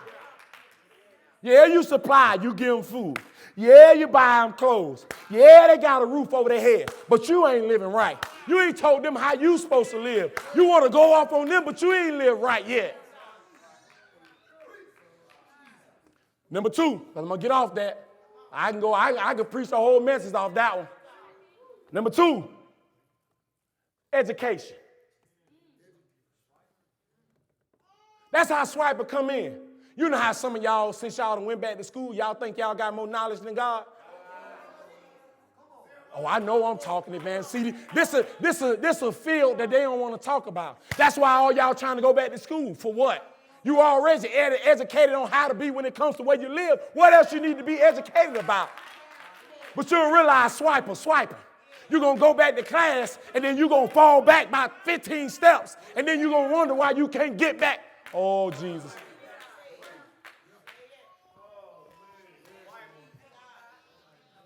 Yeah, you supply, you give them food. Yeah, you buy them clothes. Yeah, they got a roof over their head, but you ain't living right. You ain't told them how you supposed to live. You want to go off on them, but you ain't live right yet. Number two, I'm going to get off that. I can preach the whole message off that one. Number two, education. That's how swiper come in. You know how some of y'all, since y'all done went back to school, y'all think y'all got more knowledge than God? Oh, I know I'm talking it, man. See, this a field that they don't want to talk about. That's why all y'all trying to go back to school. For what? You already educated on how to be when it comes to where you live. What else you need to be educated about? But you'll realize swiping. You're going to go back to class, and then you're going to fall back about 15 steps, and then you're going to wonder why you can't get back. Oh, Jesus.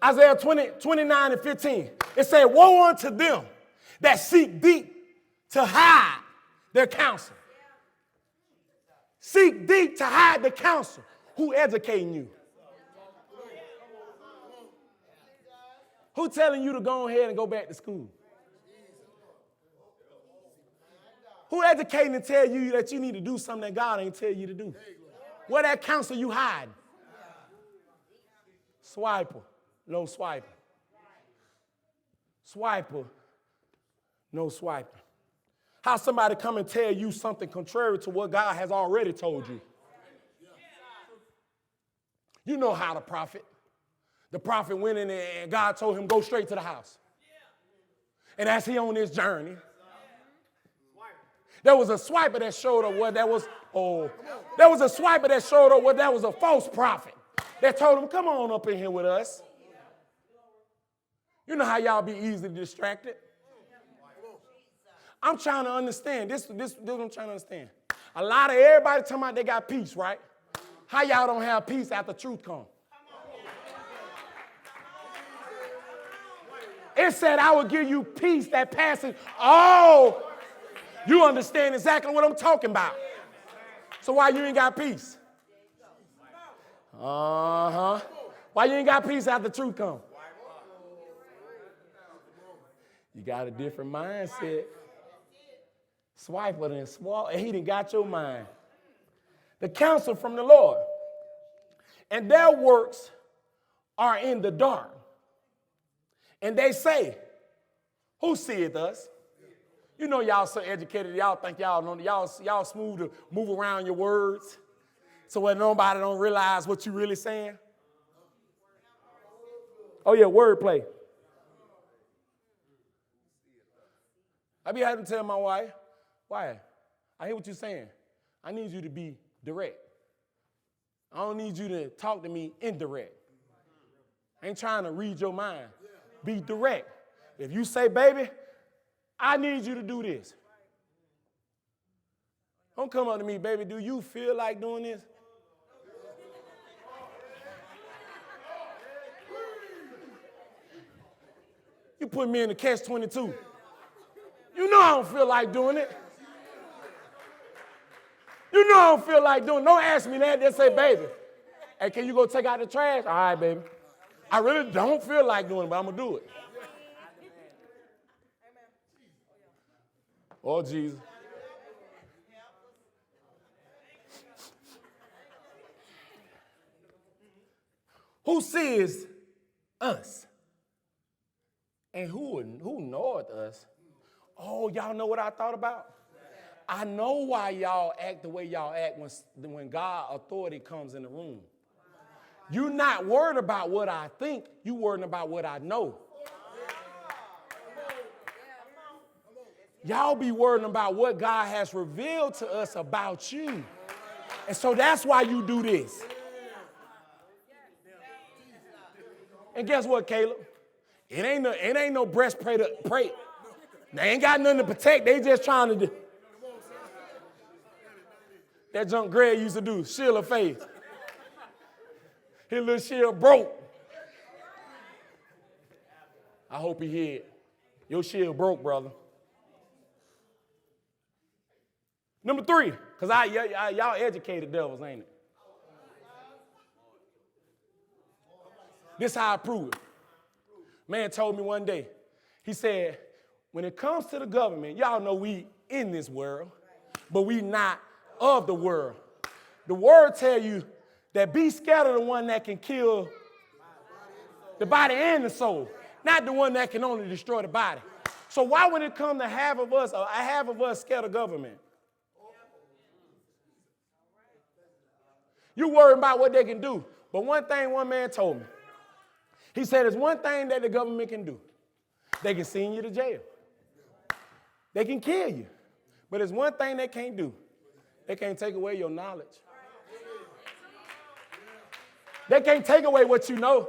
Isaiah 29 and 15. It said, woe unto them that seek deep to hide their counsel. Seek deep to hide the counsel. Who educating you? Who telling you to go ahead and go back to school? Who educating to tell you that you need to do something that God ain't tell you to do? Where that counsel you hide? Swiper. No swiping. Swiper, no swiper. How somebody come and tell you something contrary to what God has already told you. You know how the prophet went in there and God told him, go straight to the house. And as he on this journey, there was a swiper that showed up what that was, there was a swiper that showed up what that was a false prophet that told him, come on up in here with us. You know how y'all be easily distracted. I'm trying to understand. This is what I'm trying to understand. A lot of everybody talking about they got peace, right? How y'all don't have peace after truth comes? It said, I will give you peace that passes all. You understand exactly what I'm talking about. So why you ain't got peace? Why you ain't got peace after truth comes? You got a different mindset. Swiper and swallow, and he done got your mind. The counsel from the Lord. And their works are in the dark. And they say, who seeth us? You know y'all so educated, y'all think y'all know, y'all smooth to move around your words so that nobody don't realize what you really saying. Oh yeah, wordplay. I be having to tell my wife, why? I hear what you're saying. I need you to be direct. I don't need you to talk to me indirect. I ain't trying to read your mind. Be direct. If you say, baby, I need you to do this. Don't come up to me, baby, do you feel like doing this? You put me in the catch-22. You know I don't feel like doing it. You know I don't feel like doing it. Don't ask me that. Just say, baby, hey, can you go take out the trash? All right, baby. I really don't feel like doing it, but I'm going to do it. Oh, Jesus. Who sees us? And who knoweth us? Oh, y'all know what I thought about? I know why y'all act the way y'all act when God's authority comes in the room. You're not worried about what I think. You're worried about what I know. Y'all be worrying about what God has revealed to us about you. And so that's why you do this. And guess what, Caleb? It ain't no breastplate. They ain't got nothing to protect. They just trying to do. That junk Greg used to do, shield of faith. His little shield broke. I hope he hear it. Your shield broke, brother. Number 3, because y'all educated devils, ain't it? This how I prove it. Man told me one day, he said, when it comes to the government, y'all know we in this world, but we not of the world. The word tell you that be scared of the one that can kill the body and the soul, not the one that can only destroy the body. So why would it come to half of us scared of government? You worry about what they can do. But one thing one man told me, he said, there's one thing that the government can do. They can send you to jail. They can kill you. But there's one thing they can't do. They can't take away your knowledge. They can't take away what you know.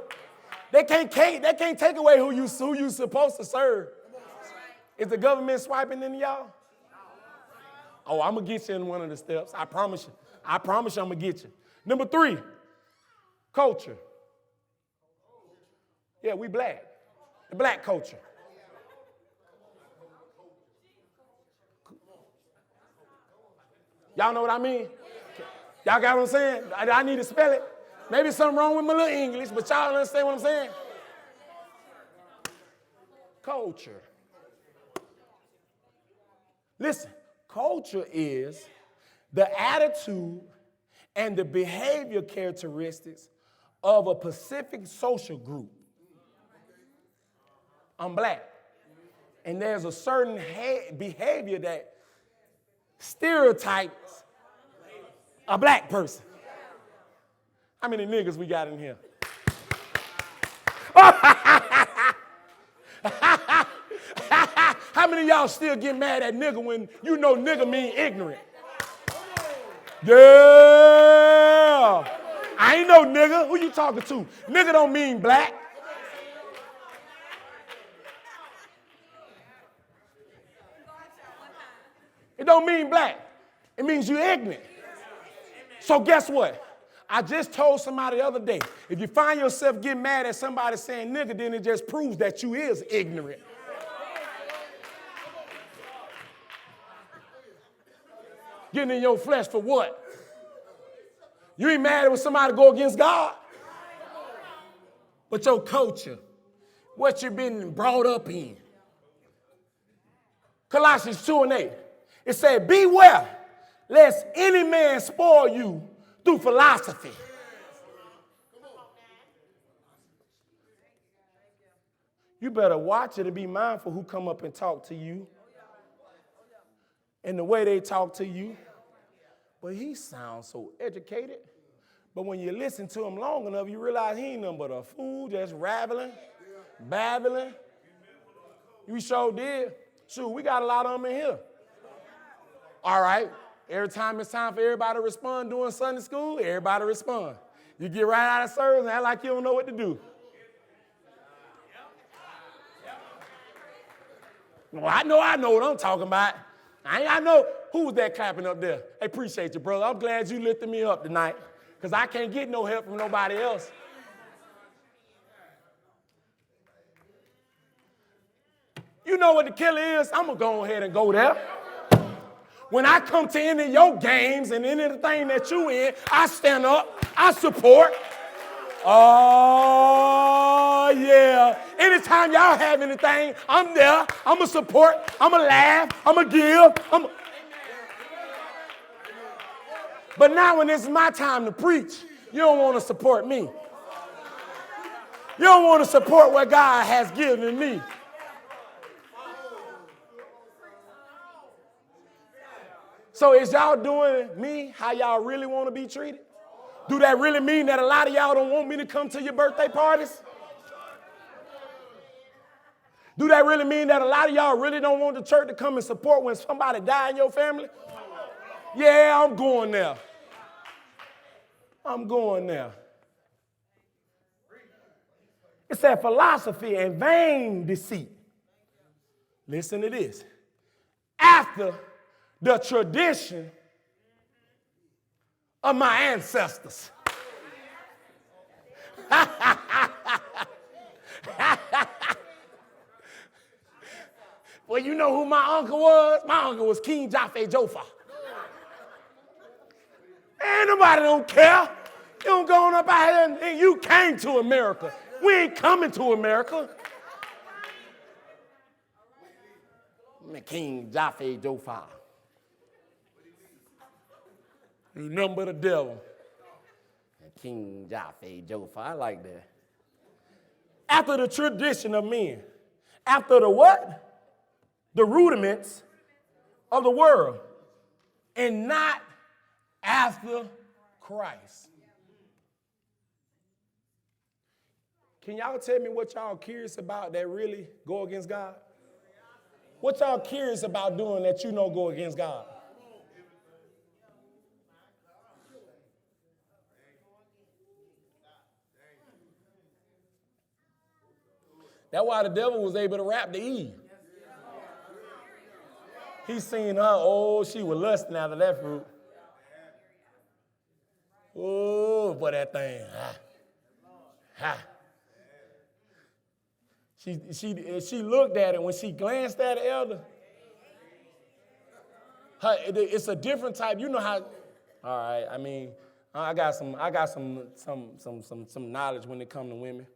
They can't take away who you supposed to serve. Is the government swiping into y'all? Oh, I'm going to get you in one of the steps. I promise you. I promise you I'm going to get you. Number 3, culture. Yeah, we black. The black culture. Y'all know what I mean? Y'all got what I'm saying? I need to spell it. Maybe something wrong with my little English, but y'all understand what I'm saying? Culture. Listen, culture is the attitude and the behavior characteristics of a specific social group. I'm black. And there's a certain behavior that stereotypes a black person. How many niggas we got in here? How many of y'all still get mad at nigga when you know nigga mean ignorant? Yeah. I ain't no nigga. Who you talking to? Nigga don't mean black. It don't mean black. It means you ignorant. So guess what? I just told somebody the other day, if you find yourself getting mad at somebody saying nigga, then it just proves that you is ignorant. Getting in your flesh for what? You ain't mad when somebody go against God. But your culture, what you've been brought up in. Colossians 2:8. It said, beware, lest any man spoil you through philosophy. You better watch it and be mindful who come up and talk to you and the way they talk to you. But he sounds so educated. But when you listen to him long enough, you realize he ain't nothing but a fool just rattling, babbling. You sure did. Shoot, we got a lot of them in here. All right. Every time it's time for everybody to respond during Sunday school, everybody respond. You get right out of service and act like you don't know what to do. Well, I know what I'm talking about. I know who was that clapping up there. I appreciate you, brother. I'm glad you lifted me up tonight because I can't get no help from nobody else. You know what the killer is? I'm going to go ahead and go there. When I come to any of your games and anything that you in, I stand up, I support. Oh, yeah. Anytime y'all have anything, I'm there. I'm going to support. I'm going to laugh. I'm going to give. But now when it's my time to preach, you don't want to support me. You don't want to support what God has given me. So is y'all doing me how y'all really want to be treated? Do that really mean that a lot of y'all don't want me to come to your birthday parties? Do that really mean that a lot of y'all really don't want the church to come and support when somebody die in your family? Yeah, I'm going there. I'm going there. It said philosophy and vain deceit. Listen to this. After the tradition of my ancestors. Well, you know who my uncle was? My uncle was King Jaffe Joffa. Ain't nobody don't care. You don't go on up out here and you came to America. We ain't coming to America. King Jaffe Joffa. You nothing but a devil. King Jaffe Joffa. I like that. After the tradition of men. After the what? The rudiments of the world. And not after Christ. Can y'all tell me what y'all curious about that really go against God? What y'all curious about doing that you know go against God? That's why the devil was able to rap to Eve. He seen her, oh, she was lusting after that fruit. Oh, boy, that thing. She looked at it. When she glanced at the elder, it's a different type. You know how, all right, I mean, I got some knowledge when it comes to women.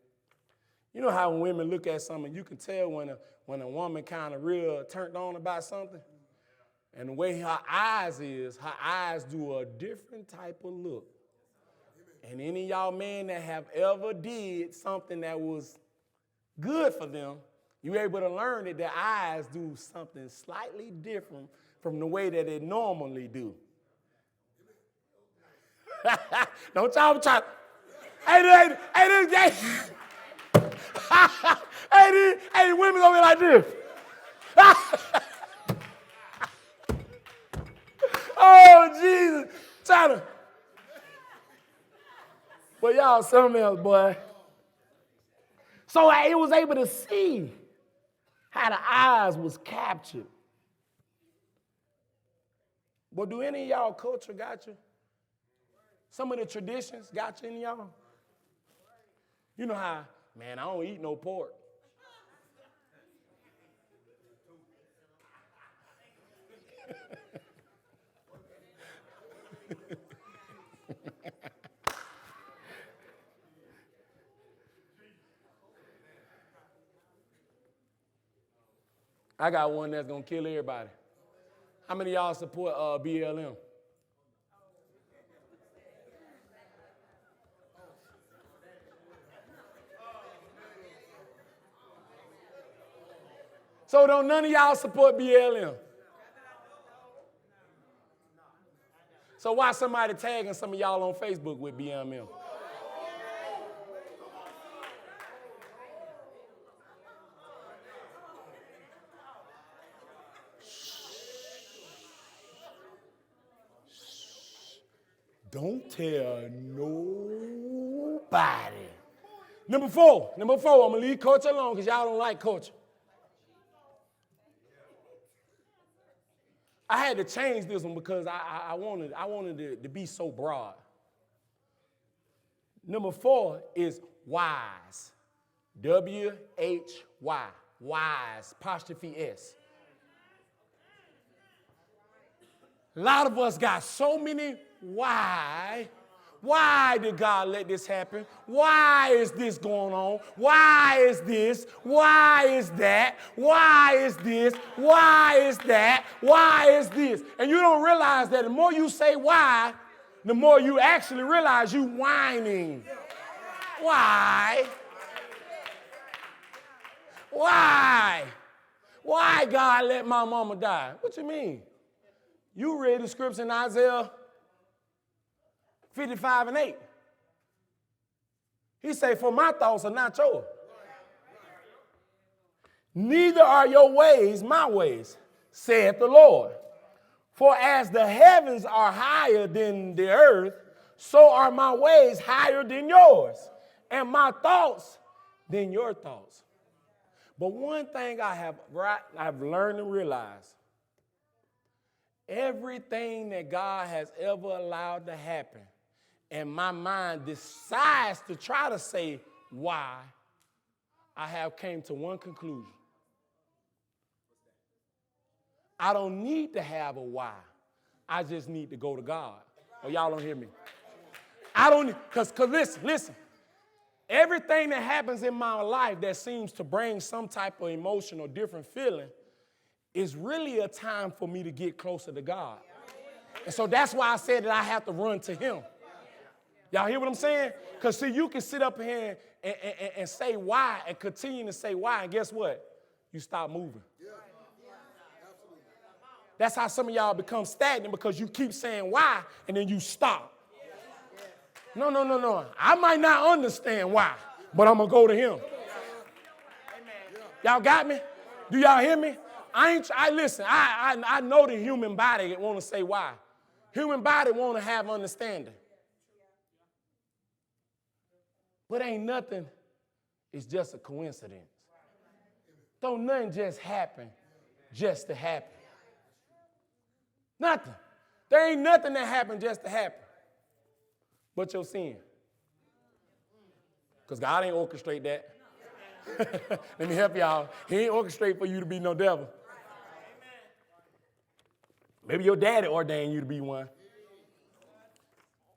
You know how when women look at something, you can tell when a woman kind of real turned on about something? And the way her eyes do a different type of look. And any of y'all men that have ever did something that was good for them, You're able to learn that their eyes do something slightly different from the way that they normally do. Don't y'all try. Hey, women over here like this. Oh, Jesus. Trying to. But y'all, something else, boy. So it was able to see how the eyes was captured. But do any of y'all culture got you? Some of the traditions got you in y'all? You know how, man, I don't eat no pork. I got one that's going to kill everybody. How many of y'all support BLM? So don't none of y'all support BLM? So why somebody tagging some of y'all on Facebook with BLM? Don't tell nobody. Number four, I'm going to leave culture alone because y'all don't like culture. I had to change this one because I wanted it to be so broad. Number 4 is wise. W-H-Y. Wise. Apostrophe S. A lot of us got so many why. Why did God let this happen? Why is this going on? Why is this? Why is that? Why is this? Why is that? Why is this? And you don't realize that the more you say why, the more you actually realize you whining. Why? Why? Why God let my mama die? What you mean? You read the scripture in Isaiah 55:8. He say, for my thoughts are not yours. Neither are your ways my ways, saith the Lord. For as the heavens are higher than the earth, so are my ways higher than yours, and my thoughts than your thoughts. But one thing I've learned and realized, everything that God has ever allowed to happen, and my mind decides to try to say why, I have came to one conclusion. I don't need to have a why. I just need to go to God. Oh, y'all don't hear me. I don't need, because listen. Everything that happens in my life that seems to bring some type of emotion or different feeling is really a time for me to get closer to God. And so that's why I said that I have to run to him. Y'all hear what I'm saying? Because see, you can sit up here and say why and continue to say why, and guess what? You stop moving. That's how some of y'all become stagnant, because you keep saying why and then you stop. No. I might not understand why, but I'm going to go to him. Y'all got me? Do y'all hear me? Listen, I know the human body want to say why. Human body want to have understanding. But ain't nothing, it's just a coincidence. Don't nothing just happen just to happen. Nothing. There ain't nothing that happened just to happen but your sin. Because God ain't orchestrate that. Let me help y'all. He ain't orchestrate for you to be no devil. Maybe your daddy ordained you to be one.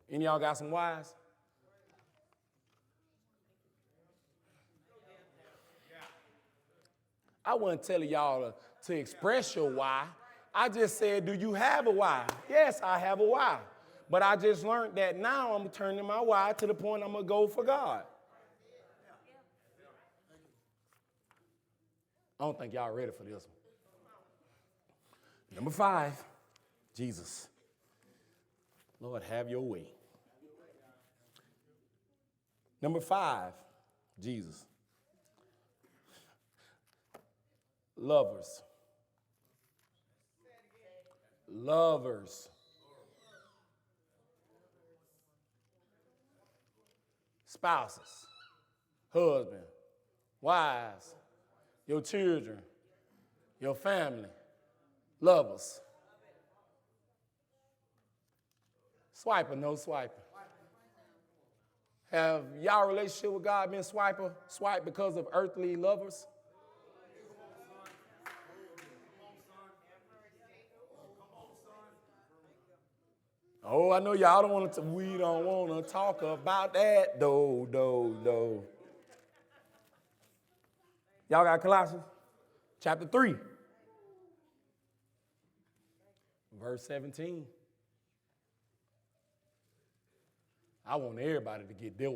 Any of y'all got some whys? I wasn't telling y'all to express your why. I just said, do you have a why? Yes, I have a why. But I just learned that now I'm turning my why to the point I'm going to go for God. I don't think y'all ready for this one. Number 5, Jesus. Lord, have your way. Number 5, Jesus. Lovers. Lovers. Spouses. Husband. Wives. Your children. Your family. Lovers. Swiper, no swiper. Have y'all relationship with God been swiped because of earthly lovers? Oh, I know y'all don't want to. We don't want to talk about that. Though. Y'all got Colossians chapter 3, verse 17. I want everybody to get there.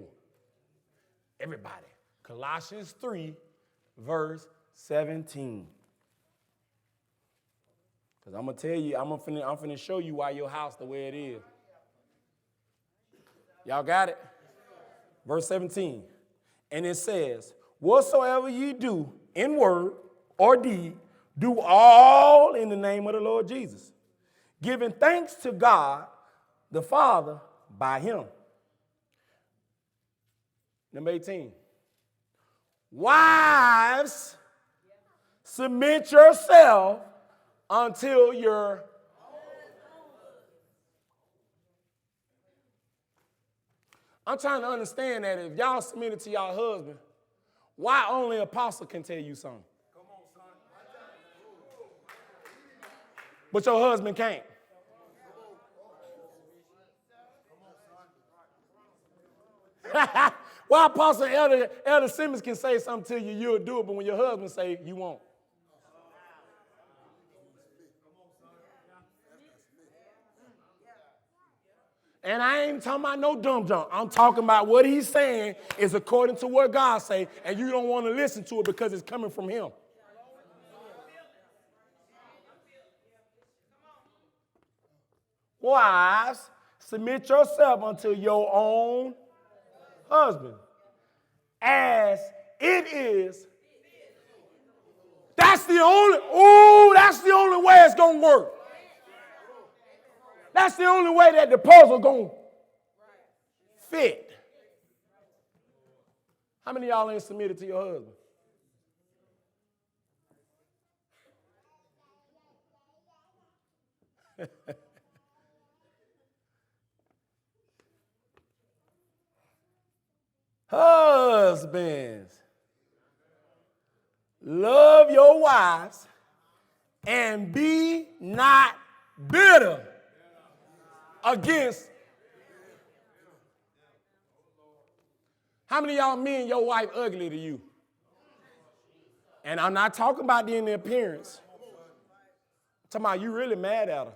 Everybody. Colossians 3, verse 17. Because I'm going to tell you, I'm finna show you why your house the way it is. Y'all got it? Verse 17. And it says, whatsoever ye do in word or deed, do all in the name of the Lord Jesus, giving thanks to God the Father by him. Number 18. Wives, submit yourself until your I'm trying to understand that if y'all submitted to y'all husband, why only apostle can tell you something? Come on, son. But your husband can't. Why Apostle Elder Simmons can say something to you, you'll do it, but when your husband say, you won't. And I ain't talking about no dumb junk. I'm talking about what he's saying is according to what God say, and you don't want to listen to it because it's coming from him. Wives, submit yourself unto your own husband, as it is. That's the only way it's going to work. That's the only way that the puzzle going to fit. How many of y'all ain't submitted to your husband? Husbands, love your wives and be not bitter against. How many of y'all men, your wife ugly to you? And I'm not talking about in the appearance. I'm talking about you really mad at her.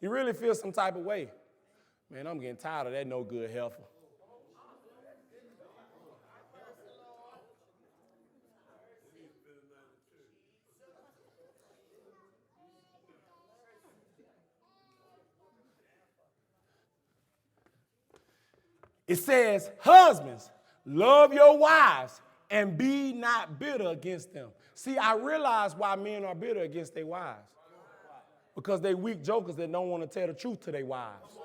You really feel some type of way. Man, I'm getting tired of that no good heifer. It says, husbands, love your wives and be not bitter against them. See, I realize why men are bitter against their wives. Because they weak jokers that don't want to tell the truth to their wives.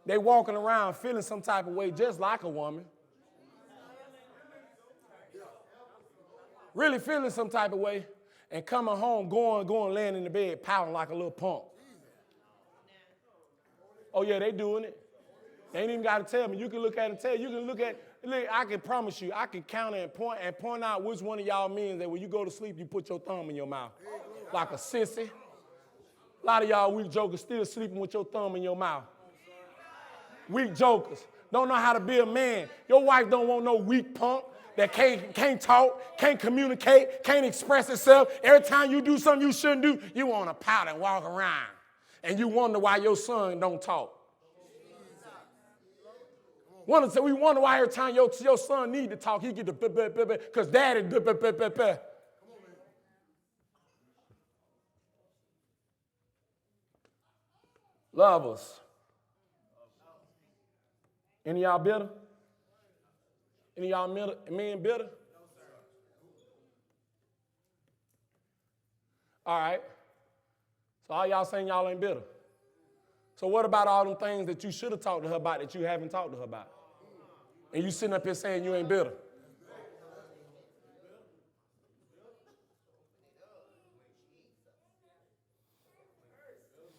They walking around feeling some type of way just like a woman. Really feeling some type of way and coming home, going, laying in the bed, pouting like a little punk. Oh, yeah, they doing it. They ain't even got to tell me. You can look at it and tell. You can look, I can promise you, I can count and point out which one of y'all men that when you go to sleep, you put your thumb in your mouth. Like a sissy. A lot of y'all weak jokers still sleeping with your thumb in your mouth. Weak jokers. Don't know how to be a man. Your wife don't want no weak punk that can't talk, can't communicate, can't express itself. Every time you do something you shouldn't do, you want to pout and walk around. And you wonder why your son don't talk. We wonder why every time your son need to talk, he get the because daddy Love us. Any of y'all bitter? Any of y'all men bitter? All right. So all y'all saying y'all ain't bitter. So what about all them things that you should have talked to her about that you haven't talked to her about? And you sitting up here saying you ain't bitter.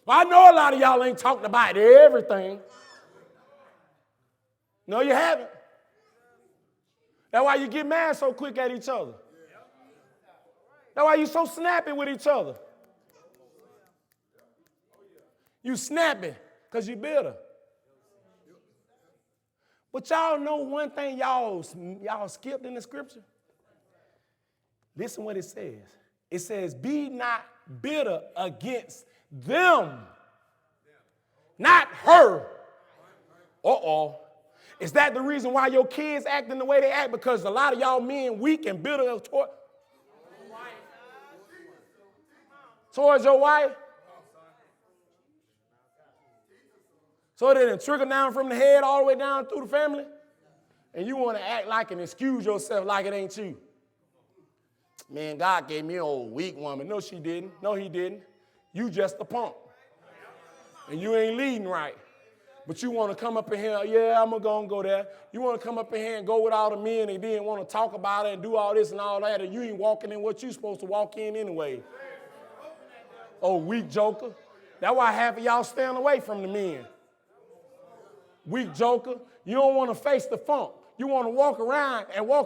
Well, I know a lot of y'all ain't talking about everything. No, you haven't. That's why you get mad so quick at each other. That's why you so snappy with each other. You snappy because you bitter. But y'all know one thing y'all skipped in the scripture? Listen what it says. It says, be not bitter against them, not her. Is that the reason why your kids acting the way they act? Because a lot of y'all men weak and bitter towards your wife? So that it trigger down from the head all the way down through the family? And you want to act like and excuse yourself like it ain't you. Man, God gave me an old weak woman. No, she didn't. No, he didn't. You just a punk. And you ain't leading right. But you want to come up in here, yeah, I'm going to go there. You want to come up in here and go with all the men and then want to talk about it and do all this and all that, and you ain't walking in what you supposed to walk in anyway. Oh, weak joker. That's why half of y'all stand away from the men. Weak joker. You don't want to face the funk. You want to walk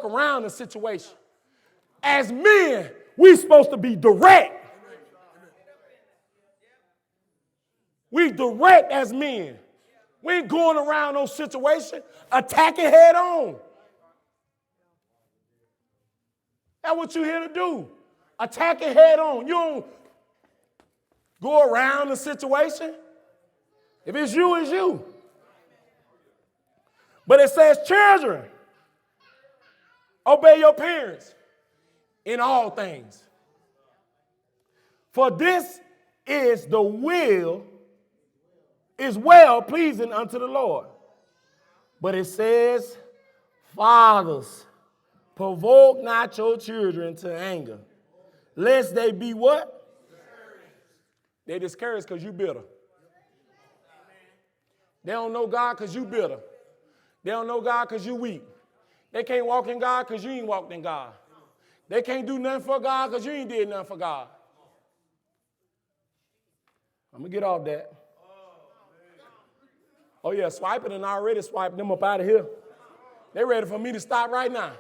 around the situation. As men, we supposed to be direct. We direct as men. We ain't going around those situations, attacking head on. That's what you're here to do. Attacking head on. You don't go around the situation. If it's you, it's you. But it says, children, obey your parents in all things. For this is the will, is well pleasing unto the Lord. But it says, fathers, provoke not your children to anger, lest they be what? They discouraged because you bitter. They don't know God because you bitter. They don't know God because you weak. They can't walk in God because you ain't walked in God. They can't do nothing for God because you ain't did nothing for God. I'm going to get off that. Oh, yeah, swiping and I already swiped them up out of here. They're ready for me to stop right now.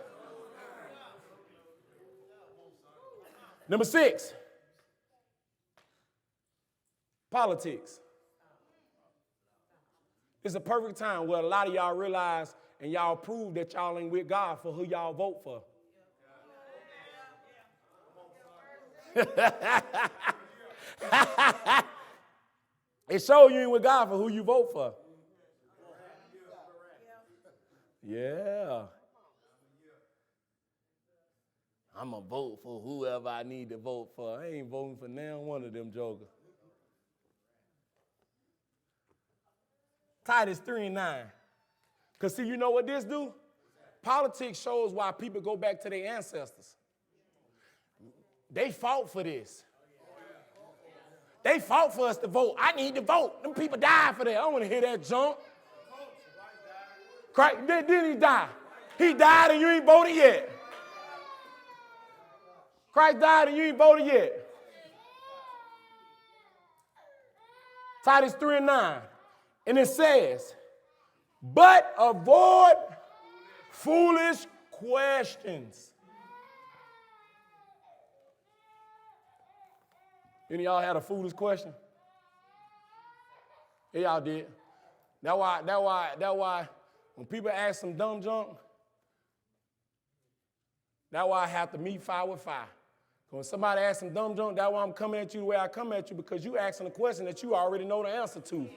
Number 6, politics. It's a perfect time where a lot of y'all realize and y'all prove that y'all ain't with God for who y'all vote for. It shows you ain't with God for who you vote for. Yeah. I'm going to vote for whoever I need to vote for. I ain't voting for now one of them jokers. Titus 3:9. Because see, you know what this do? Politics shows why people go back to their ancestors. They fought for this. They fought for us to vote. I need to vote. Them people died for that. I don't want to hear that junk. Christ, didn't he die? He died and you ain't voted yet. Christ died and you ain't voted yet. Titus 3:9. And it says, but avoid foolish questions. Any of y'all had a foolish question? Yeah, y'all did. That's why when people ask some dumb junk, that's why I have to meet fire with fire. When somebody asks some dumb junk, that's why I'm coming at you the way I come at you, because you asking a question that you already know the answer to.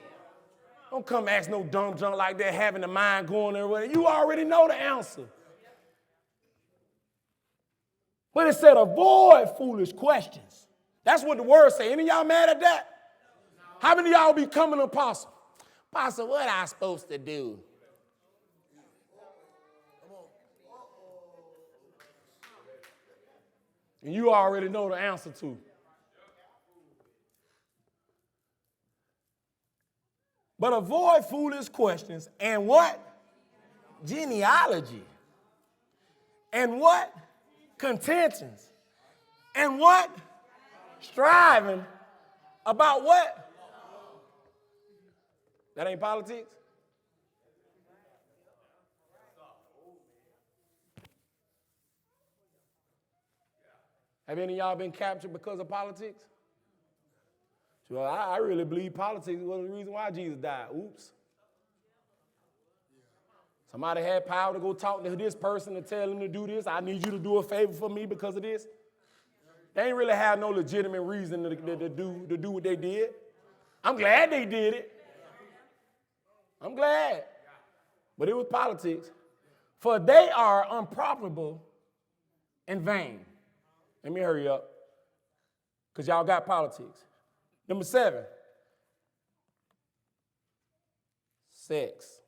Don't come ask no dumb junk like that, having the mind going everywhere. You already know the answer. But it said avoid foolish questions. That's what the word say. Any of y'all mad at that? How many of y'all become an apostle? Apostle, what I supposed to do? And you already know the answer to. But avoid foolish questions and what? Genealogy. And what? Contentions. And what? Striving about what? That ain't politics? Have any of y'all been captured because of politics? So I really believe politics was the reason why Jesus died. Oops. Somebody had power to go talk to this person and tell him to do this. I need you to do a favor for me because of this. They ain't really have no legitimate reason to do what they did. I'm glad they did it. I'm glad. But it was politics. For they are unprofitable and vain. Let me hurry up, because y'all got politics. Number 7, sex.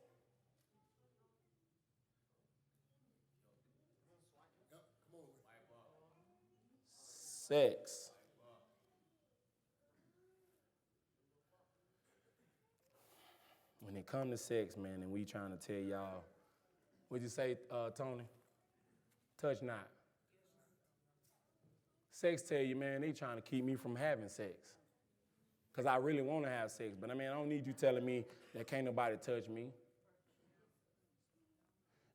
Sex. When it comes to sex, man, and we trying to tell y'all, what'd you say, Tony? Touch not. Sex tell you, man, they trying to keep me from having sex. Because I really want to have sex. But, I mean, I don't need you telling me that can't nobody touch me.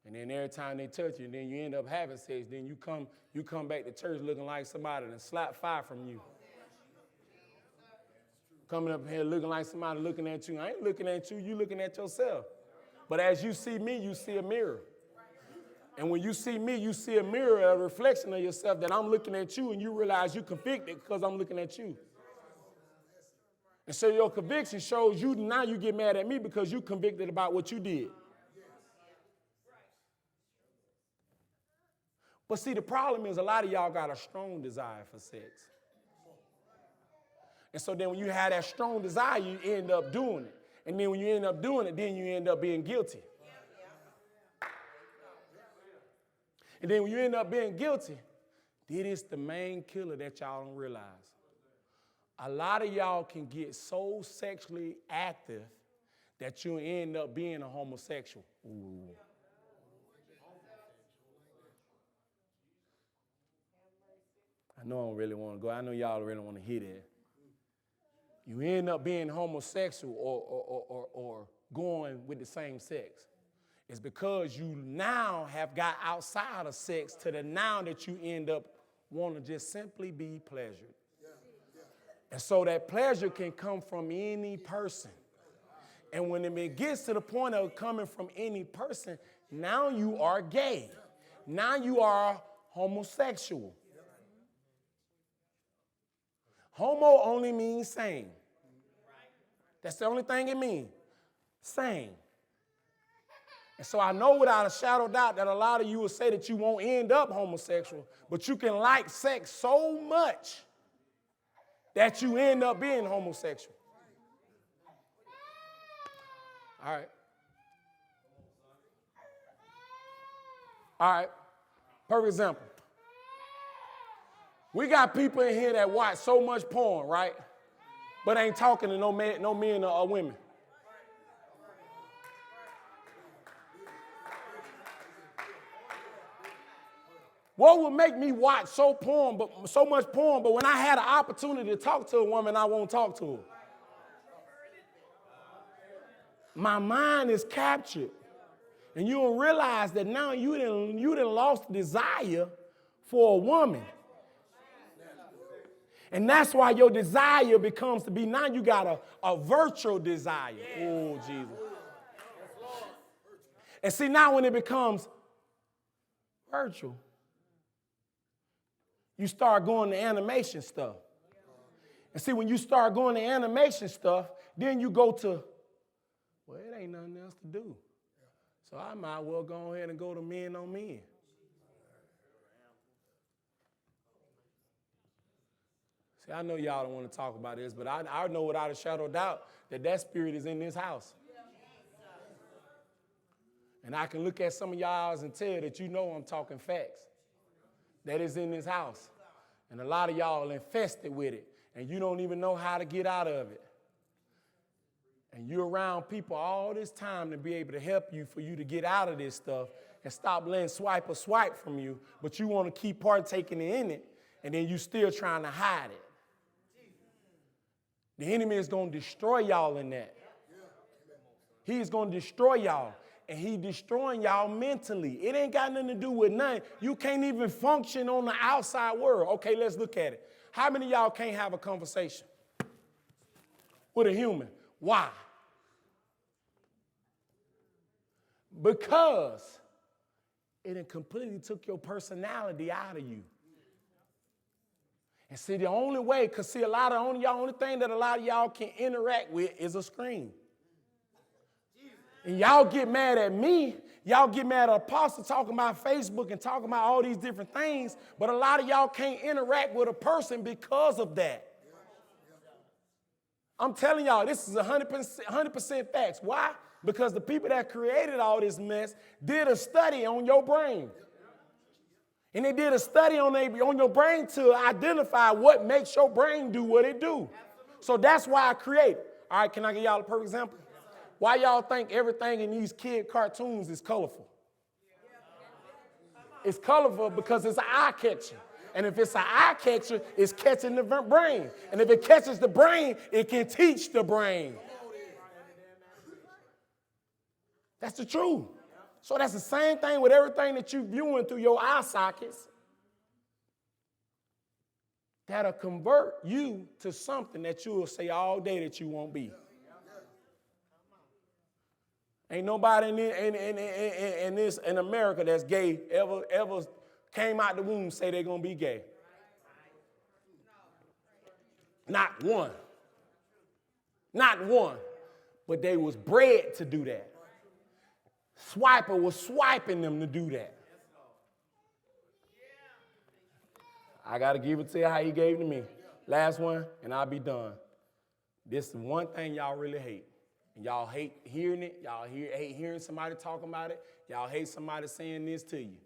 And then every time they touch you, then you end up having sex. Then you come back to church looking like somebody that slapped fire from you. Coming up here looking like somebody looking at you. I ain't looking at you. You looking at yourself. But as you see me, you see a mirror. And when you see me, you see a mirror, a reflection of yourself that I'm looking at you, and you realize you're convicted because I'm looking at you. And so your conviction shows you, now you get mad at me because you're convicted about what you did. But see, the problem is a lot of y'all got a strong desire for sex. And so then when you have that strong desire, you end up doing it. And then when you end up doing it, then you end up being guilty. And then when you end up being guilty, it is the main killer that y'all don't realize. A lot of y'all can get so sexually active that you end up being a homosexual. Ooh. I know I don't really want to go. I know y'all really want to hear that. You end up being homosexual or going with the same sex. It's because you now have got outside of sex to the now that you end up wanting to just simply be pleasured. And so that pleasure can come from any person. And when it gets to the point of coming from any person, now you are gay. Now you are homosexual. Homo only means same. That's the only thing it means. Same. And so I know without a shadow of doubt that a lot of you will say that you won't end up homosexual, but you can like sex so much that you end up being homosexual. All right. All right. For example, we got people in here that watch so much porn, right? But ain't talking to no men or women. What would make me watch so much porn, but when I had an opportunity to talk to a woman, I won't talk to her? My mind is captured. And you don't realize that now you done lost desire for a woman. And that's why your desire becomes to be, now you got a virtual desire. Oh, Jesus. And see, now when it becomes virtual, you start going to animation stuff. And see, when you start going to animation stuff, then you go to Well, it ain't nothing else to do. So I might well go ahead and go to men on men. See, I know y'all don't want to talk about this, but I know without a shadow of doubt that spirit is in this house. And I can look at some of y'all and tell that you know I'm talking facts. That is in this house. And a lot of y'all are infested with it, and you don't even know how to get out of it. And you're around people all this time to be able to help you for you to get out of this stuff and stop letting swipe from you, but you want to keep partaking in it, and then you still trying to hide it. The enemy is going to destroy y'all in that. He is going to destroy y'all, and he destroying y'all mentally. It ain't got nothing to do with nothing. You can't even function on the outside world. Okay, let's look at it. How many of y'all can't have a conversation with a human? Why? Because it completely took your personality out of you. And see, the only way, because see, only thing that a lot of y'all can interact with is a screen. And y'all get mad at me. Y'all get mad at Apostle talking about Facebook and talking about all these different things. But a lot of y'all can't interact with a person because of that. I'm telling y'all, this is 100% facts. Why? Because the people that created all this mess did a study on your brain. And they did a study on your brain to identify what makes your brain do what it do. So that's why I created. All right, can I give y'all a perfect example? Why y'all think everything in these kid cartoons is colorful? It's colorful because it's an eye catcher. And if it's an eye catcher, it's catching the brain. And if it catches the brain, it can teach the brain. That's the truth. So that's the same thing with everything that you're viewing through your eye sockets. That'll convert you to something that you will say all day that you won't be. Ain't nobody in America that's gay ever came out the womb and say they're going to be gay. Not one. Not one. But they was bred to do that. Swiper was swiping them to do that. I got to give it to you how he gave it to me. Last one, and I'll be done. This is one thing y'all really hate. And y'all hate hearing it. Y'all hate hearing somebody talking about it. Y'all hate somebody saying this to you.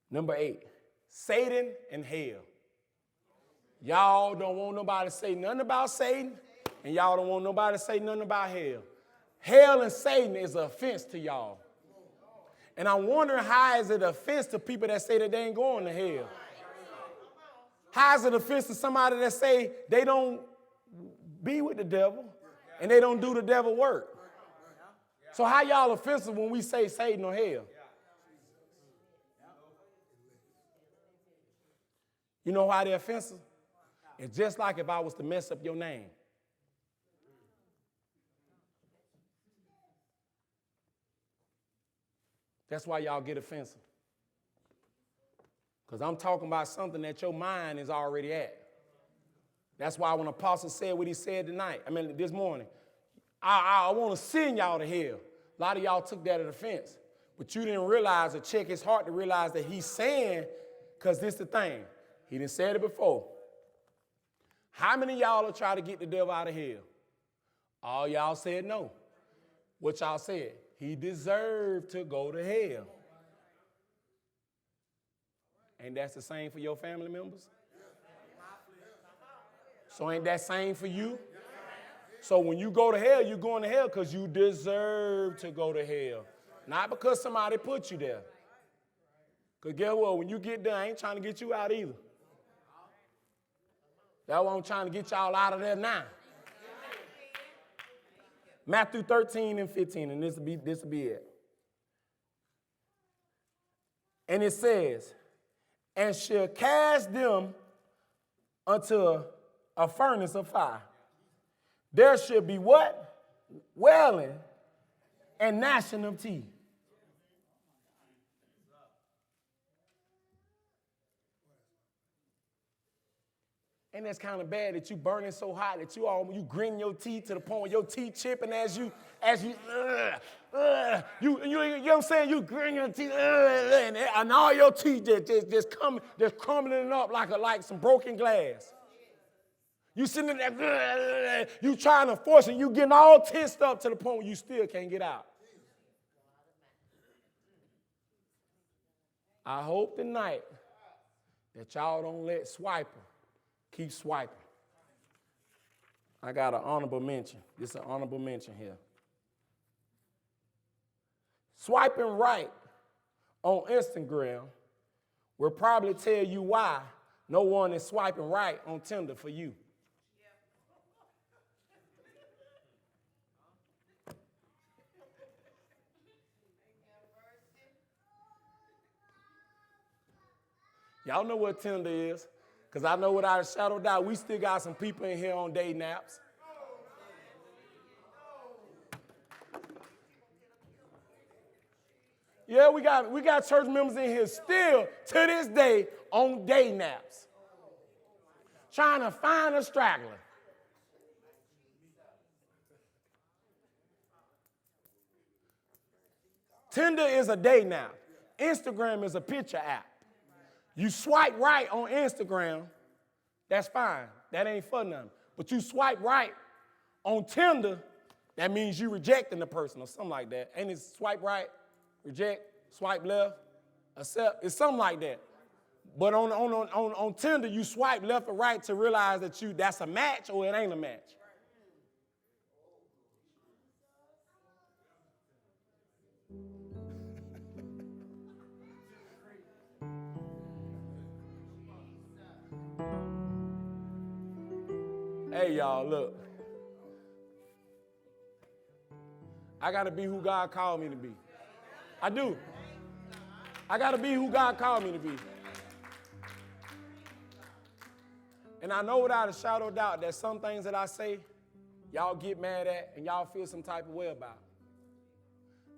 Number 8, Satan and hell. Y'all don't want nobody to say nothing about Satan, and y'all don't want nobody to say nothing about hell. Hell and Satan is an offense to y'all. And I'm wondering, how is it an offense to people that say that they ain't going to hell? How is it an offense to somebody that say they don't be with the devil and they don't do the devil work? So how y'all offensive when we say Satan or hell? You know why they're offensive? It's just like if I was to mess up your name. That's why y'all get offensive. Because I'm talking about something that your mind is already at. That's why when Apostle said what he said this morning, I want to send y'all to hell. A lot of y'all took that as offense. But you didn't realize or check his heart to realize that he's saying, because this is the thing. He done said it before. How many of y'all will try to get the devil out of hell? All y'all said no. What y'all said? He deserved to go to hell. Ain't that the same for your family members? So ain't that same for you? So when you go to hell, you're going to hell because you deserve to go to hell. Not because somebody put you there. Because guess what? When you get there, I ain't trying to get you out either. That's why I'm trying to get y'all out of there now. Matthew 13 and 15, and this will be it. And it says, and shall cast them unto a furnace of fire. There should be what? Wailing and gnashing of teeth. ain't that kind of bad that you burning so hot that you grin your teeth to the point where your teeth chipping as you you know what I'm saying? You grin your teeth, and all your teeth just crumbling up like some broken glass. You sitting there, you trying to force it, you getting all tensed up to the point where you still can't get out. I hope tonight that y'all don't let swiper keep swiping. I got an honorable mention. This is an honorable mention here. Swiping right on Instagram will probably tell you why no one is swiping right on Tinder for you. Y'all know what Tinder is, because I know without a shadow of doubt, we still got some people in here on day naps. Yeah, we got church members in here still, to this day, on day naps, trying to find a straggler. Tinder is a day nap. Instagram is a picture app. You swipe right on Instagram, that's fine. That ain't for nothing. But you swipe right on Tinder, that means you rejecting the person or something like that. Ain't it swipe right, reject, swipe left, accept? It's something like that. But on Tinder, you swipe left or right to realize that that's a match or it ain't a match. Hey, y'all, look. I got to be who God called me to be. I do. I got to be who God called me to be. And I know without a shadow of doubt that some things that I say, y'all get mad at and y'all feel some type of way about.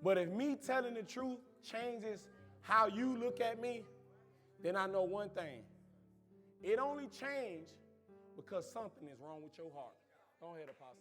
But if me telling the truth changes how you look at me, then I know one thing. It only changed because something is wrong with your heart. Go ahead, Apostle.